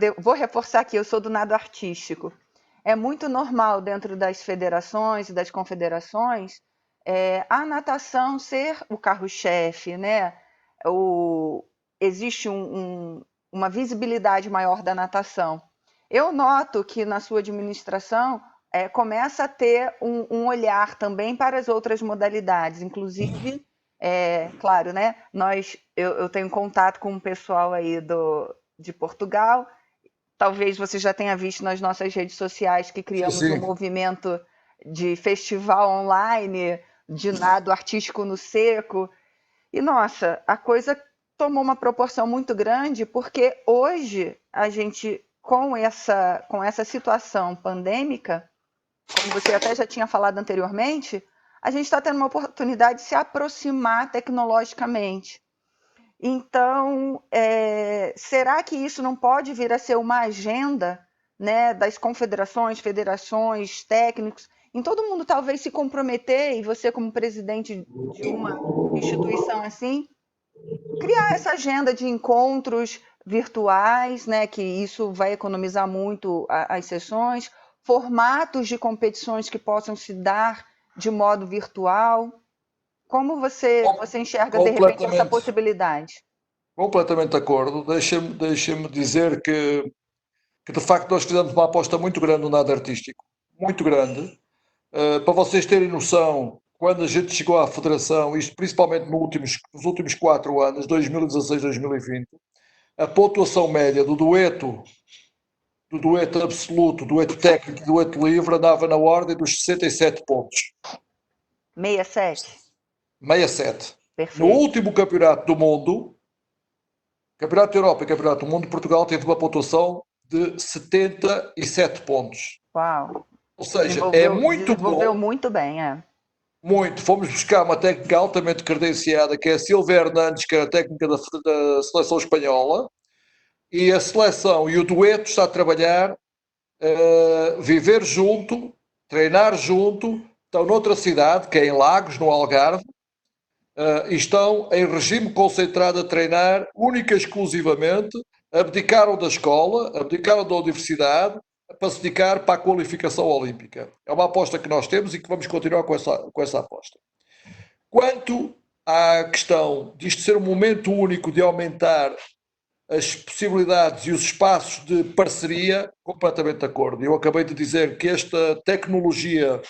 S1: eu vou reforçar aqui, eu sou do nado artístico. É muito normal dentro das federações e das confederações a natação ser o carro-chefe, existe uma visibilidade maior da natação. Eu noto que na sua administração começa a ter um olhar também para as outras modalidades, inclusive, claro, eu tenho contato com o pessoal aí de Portugal. Talvez você já tenha visto nas nossas redes sociais que criamos um movimento de festival online, de nado artístico no seco. E, nossa, a coisa tomou uma proporção muito grande, porque hoje a gente, com essa situação pandêmica, como você até já tinha falado anteriormente, a gente está tendo uma oportunidade de se aproximar tecnologicamente. Então, será que isso não pode vir a ser uma agenda das confederações, federações, técnicos, em todo mundo talvez se comprometer, e você como presidente de uma instituição assim, criar essa agenda de encontros virtuais, que isso vai economizar muito as sessões, formatos de competições que possam se dar de modo virtual? Como você enxerga, de repente, essa possibilidade?
S2: Completamente de acordo. Deixa-me dizer que, de facto, nós fizemos uma aposta muito grande no nado artístico. Muito grande. Para vocês terem noção, quando a gente chegou à Federação, isto principalmente nos últimos 4 anos, 2016, 2020, a pontuação média do dueto absoluto, dueto técnico e dueto livre andava na ordem dos 67 pontos.
S1: 67?
S2: 67.
S1: Perfeito.
S2: No último campeonato do mundo, Campeonato da Europa e Campeonato do Mundo, Portugal teve uma pontuação de 77 pontos.
S1: Uau!
S2: Ou seja, é muito bom.
S1: Desenvolveu muito bem,
S2: Muito. Fomos buscar uma técnica altamente credenciada, que é a Silvia Hernandes, que é a técnica da seleção espanhola, e a seleção e o dueto está a trabalhar, viver junto, treinar junto, estão noutra cidade, que é em Lagos, no Algarve, e estão em regime concentrado a treinar única e exclusivamente, abdicaram da escola, abdicaram da universidade, para se dedicar para a qualificação olímpica. É uma aposta que nós temos e que vamos continuar com essa aposta. Quanto à questão de isto ser um momento único de aumentar as possibilidades e os espaços de parceria, completamente de acordo. Eu acabei de dizer que esta tecnologia,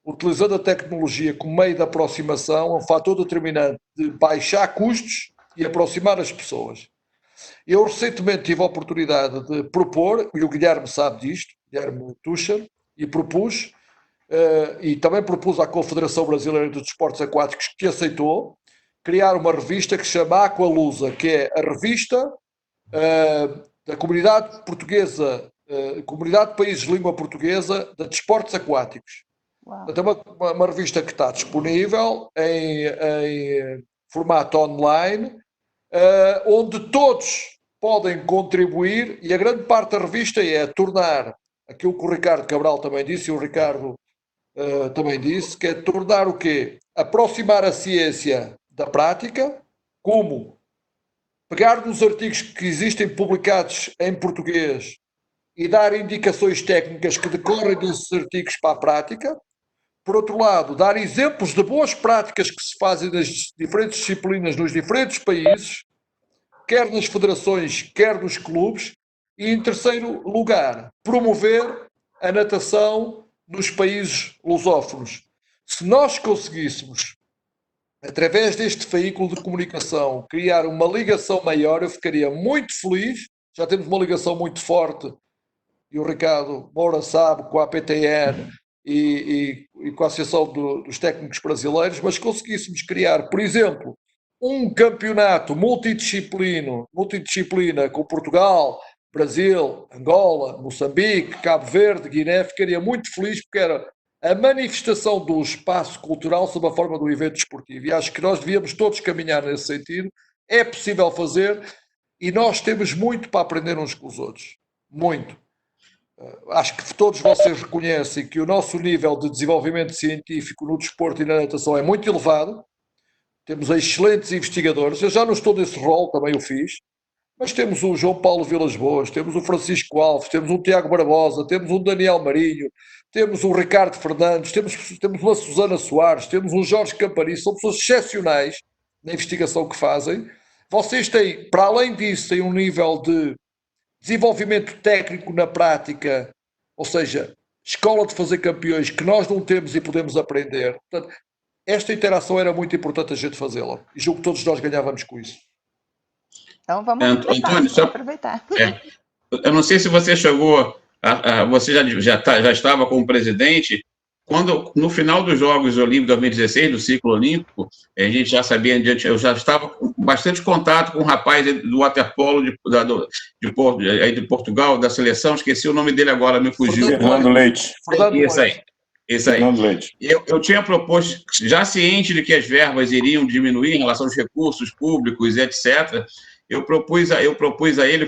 S2: utilizando a tecnologia como meio de aproximação, é um fator determinante de baixar custos e aproximar as pessoas. Eu recentemente tive a oportunidade de propor, e o Guilherme sabe disto, Guilherme Tucher, e propus, e também propus à Confederação Brasileira dos Desportos Aquáticos, que aceitou, criar uma revista que se chama Aqualusa, que é a revista da comunidade portuguesa, comunidade de países de língua portuguesa de desportos aquáticos. É uma revista que está disponível em formato online, onde todos podem contribuir, e a grande parte da revista é tornar aquilo que o Ricardo Cabral também disse, e o Ricardo também disse, que é tornar o quê? Aproximar a ciência da prática, como pegar nos artigos que existem publicados em português e dar indicações técnicas que decorrem desses artigos para a prática. Por outro lado, dar exemplos de boas práticas que se fazem nas diferentes disciplinas nos diferentes países, quer nas federações, quer nos clubes. E, em terceiro lugar, promover a natação nos países lusófonos. Se nós conseguíssemos, através deste veículo de comunicação, criar uma ligação maior, eu ficaria muito feliz. Já temos uma ligação muito forte, e o Ricardo Moura sabe, com a APTN e com a Associação dos Técnicos Brasileiros, mas conseguíssemos criar, por exemplo, um campeonato multidisciplina com Portugal, Brasil, Angola, Moçambique, Cabo Verde, Guiné, ficaria muito feliz, porque era a manifestação do espaço cultural sob a forma do evento desportivo. E acho que nós devíamos todos caminhar nesse sentido. É possível fazer, e nós temos muito para aprender uns com os outros. Muito. Acho que todos vocês reconhecem que o nosso nível de desenvolvimento científico no desporto e na natação é muito elevado. Temos excelentes investigadores. Eu já não estou nesse rol, também o fiz. Mas temos o João Paulo Vilas Boas, temos o Francisco Alves, temos o Tiago Barbosa, temos o Daniel Marinho, temos o Ricardo Fernandes, temos uma Susana Soares, temos um Jorge Campari. São pessoas excepcionais na investigação que fazem. Vocês têm, para além disso, têm um nível de desenvolvimento técnico na prática, ou seja, escola de fazer campeões, que nós não temos e podemos aprender. Portanto, esta interação era muito importante a gente fazê-la. E julgo que todos nós ganhávamos com isso.
S1: Então vamos aproveitar.
S4: Antônio, só,
S1: aproveitar.
S4: Eu não sei se você chegou, você já estava como presidente, quando no final dos Jogos Olímpicos de 2016, do ciclo olímpico, a gente já sabia, eu já estava com bastante contato com um rapaz do waterpolo de Portugal, da seleção, esqueci o nome dele agora, me fugiu.
S5: Fernando Leite.
S4: Isso aí. Eu tinha proposto, já ciente de que as verbas iriam diminuir em relação aos recursos públicos, etc., eu propus a ele,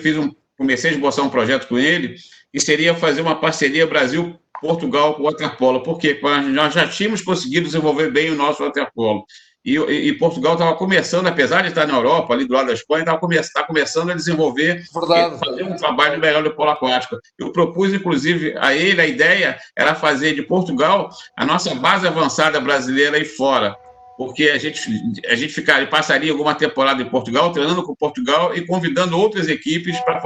S4: comecei a esboçar um projeto com ele, que seria fazer uma parceria Brasil-Portugal com o waterpolo. Por quê? Porque nós já tínhamos conseguido desenvolver bem o nosso waterpolo. E Portugal estava começando, apesar de estar na Europa, ali do lado da Espanha, está começando a desenvolver, fazer um trabalho melhor do polo aquático. Eu propus, inclusive, a ele, a ideia era fazer de Portugal a nossa base avançada brasileira aí fora, porque a gente passaria alguma temporada em Portugal, treinando com Portugal e convidando outras equipes para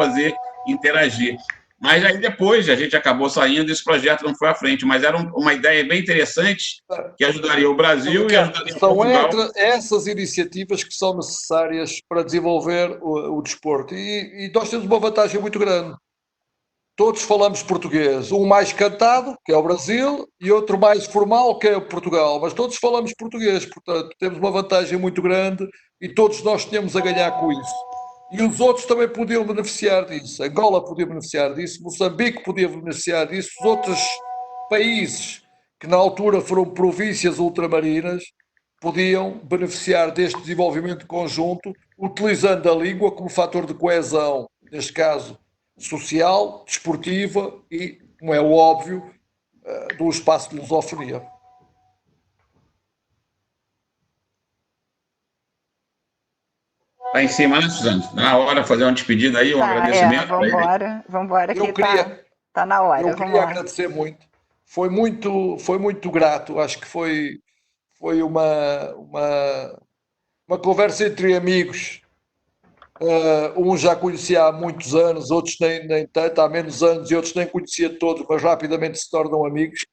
S4: interagir. Mas aí depois a gente acabou saindo, esse projeto não foi à frente, mas era uma ideia bem interessante que ajudaria o Brasil e ajudaria Portugal.
S2: São essas iniciativas que são necessárias para desenvolver o desporto. E nós temos uma vantagem muito grande. Todos falamos português, um mais cantado, que é o Brasil, e outro mais formal, que é o Portugal, mas todos falamos português, portanto temos uma vantagem muito grande e todos nós tínhamos a ganhar com isso. E os outros também podiam beneficiar disso. Angola podia beneficiar disso, Moçambique podia beneficiar disso, os outros países que na altura foram províncias ultramarinas podiam beneficiar deste desenvolvimento conjunto, utilizando a língua como fator de coesão, neste caso social, desportiva e, como é óbvio, do espaço de lusofonia.
S4: Está em cima, né, Suzana? Na hora de fazer uma despedida aí, um agradecimento.
S1: Vamos embora, que está na hora.
S2: Eu queria agradecer muito. Foi muito grato. Acho que foi uma conversa entre amigos Uns já conhecia há muitos anos, outros nem tanto, há menos anos, e outros nem conhecia todos, mas rapidamente se tornam amigos.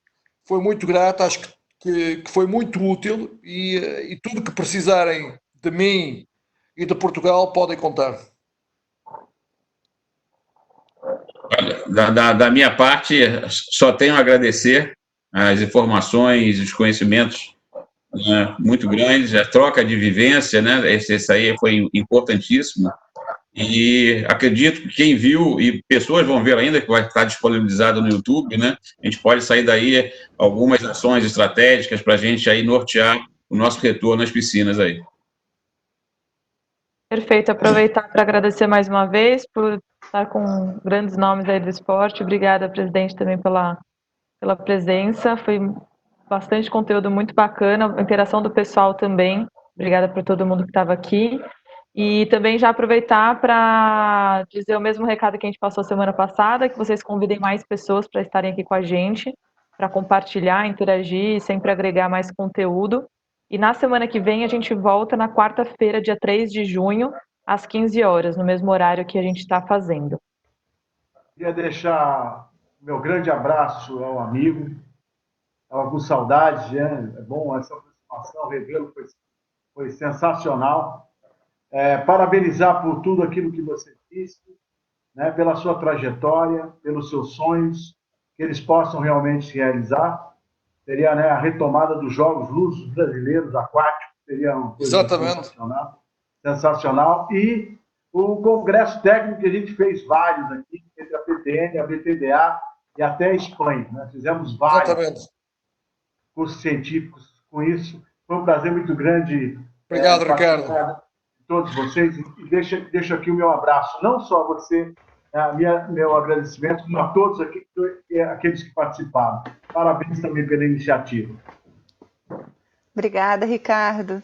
S2: Foi muito grato, acho que foi muito útil e tudo que precisarem de mim e de Portugal podem contar.
S4: Da minha parte, só tenho a agradecer as informações, os conhecimentos, né, muito grandes, a troca de vivência, né? Esse aí foi importantíssimo. E acredito que quem viu, e pessoas vão ver ainda, que vai estar disponibilizado no YouTube, né? A gente pode sair daí algumas ações estratégicas para a gente aí nortear o nosso retorno às piscinas aí.
S3: Perfeito, aproveitar para agradecer mais uma vez por estar com grandes nomes aí do esporte. Obrigada, presidente, também pela presença. Foi bastante conteúdo muito bacana, a interação do pessoal também. Obrigada por todo mundo que estava aqui. E também já aproveitar para dizer o mesmo recado que a gente passou semana passada, que vocês convidem mais pessoas para estarem aqui com a gente, para compartilhar, interagir e sempre agregar mais conteúdo. E na semana que vem a gente volta na quarta-feira, dia 3 de junho, às 15 horas, no mesmo horário que a gente está fazendo.
S6: Queria deixar meu grande abraço ao amigo. Estava com saudade, né? É bom essa aproximação, revê-lo foi sensacional. Parabenizar por tudo aquilo que você disse, né? Pela sua trajetória, pelos seus sonhos, que eles possam realmente se realizar. Seria, né, a retomada dos Jogos Lúdicos Brasileiros Aquáticos, seria uma coisa sensacional. Sensacional. E o congresso técnico que a gente fez vários aqui, entre a PTN, a BTDA e até a Espanha. Nós fizemos vários cursos científicos com isso. Foi um prazer muito grande.
S2: Obrigado, Ricardo.
S6: Todos vocês. E deixo aqui o meu abraço, não só a você, meu agradecimento, como a todos aqueles que participaram. Parabéns também pela iniciativa.
S1: Obrigada, Ricardo.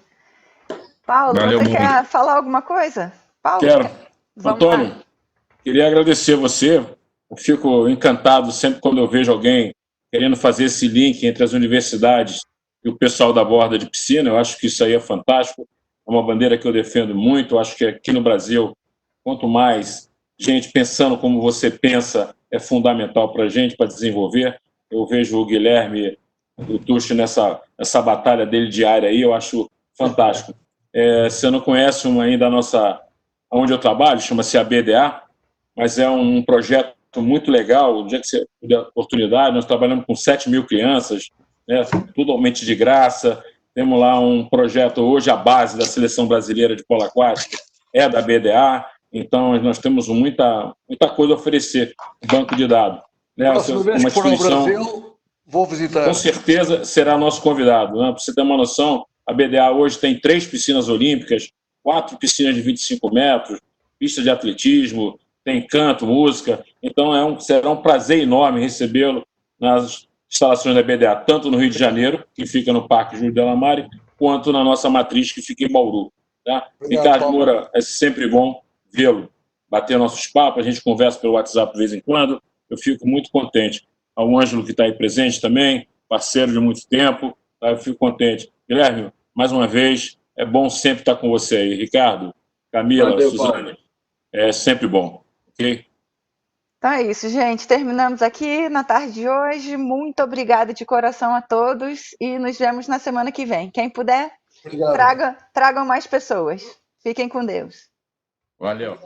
S1: Paulo,
S5: Valeu,
S1: você quer falar alguma coisa? Paulo,
S5: quero. Antônio, queria agradecer você. Eu fico encantado sempre quando eu vejo alguém querendo fazer esse link entre as universidades e o pessoal da borda de piscina. Eu acho que isso aí é fantástico. É uma bandeira que eu defendo muito. Eu acho que aqui no Brasil, quanto mais gente pensando como você pensa, é fundamental para a gente, para desenvolver. Eu vejo o Guilherme do Tuxo nessa batalha dele diária aí, eu acho fantástico. Você não conhece ainda onde eu trabalho, chama-se a BDA, mas é um projeto muito legal. O dia que você tiver oportunidade, nós trabalhamos com 7 mil crianças, né, totalmente de graça. Temos lá um projeto, hoje a base da Seleção Brasileira de Polo Aquático é da BDA, então nós temos muita coisa a oferecer, banco de dados. Né?
S2: Próxima vez que for ao Brasil, vou visitar.
S5: Com certeza será nosso convidado. Né? Para você ter uma noção, a BDA hoje tem 3 piscinas olímpicas, 4 piscinas de 25 metros, pista de atletismo, tem canto, música. Então será um prazer enorme recebê-lo nas instalações da BDA, tanto no Rio de Janeiro, que fica no Parque Júlio Delamare, quanto na nossa matriz, que fica em Bauru. Tá? Ricardo Moura, é sempre bom vê-lo, bater nossos papos, a gente conversa pelo WhatsApp de vez em quando, eu fico muito contente. Ao Ângelo, que está aí presente também, parceiro de muito tempo, tá? Eu fico contente. Guilherme, mais uma vez, é bom sempre estar com você aí. Ricardo, Camila, valeu, Suzane, Paulo. É sempre bom, ok?
S1: Então é isso, gente. Terminamos aqui na tarde de hoje. Muito obrigada de coração a todos e nos vemos na semana que vem. Quem puder, tragam mais pessoas. Fiquem com Deus.
S4: Valeu.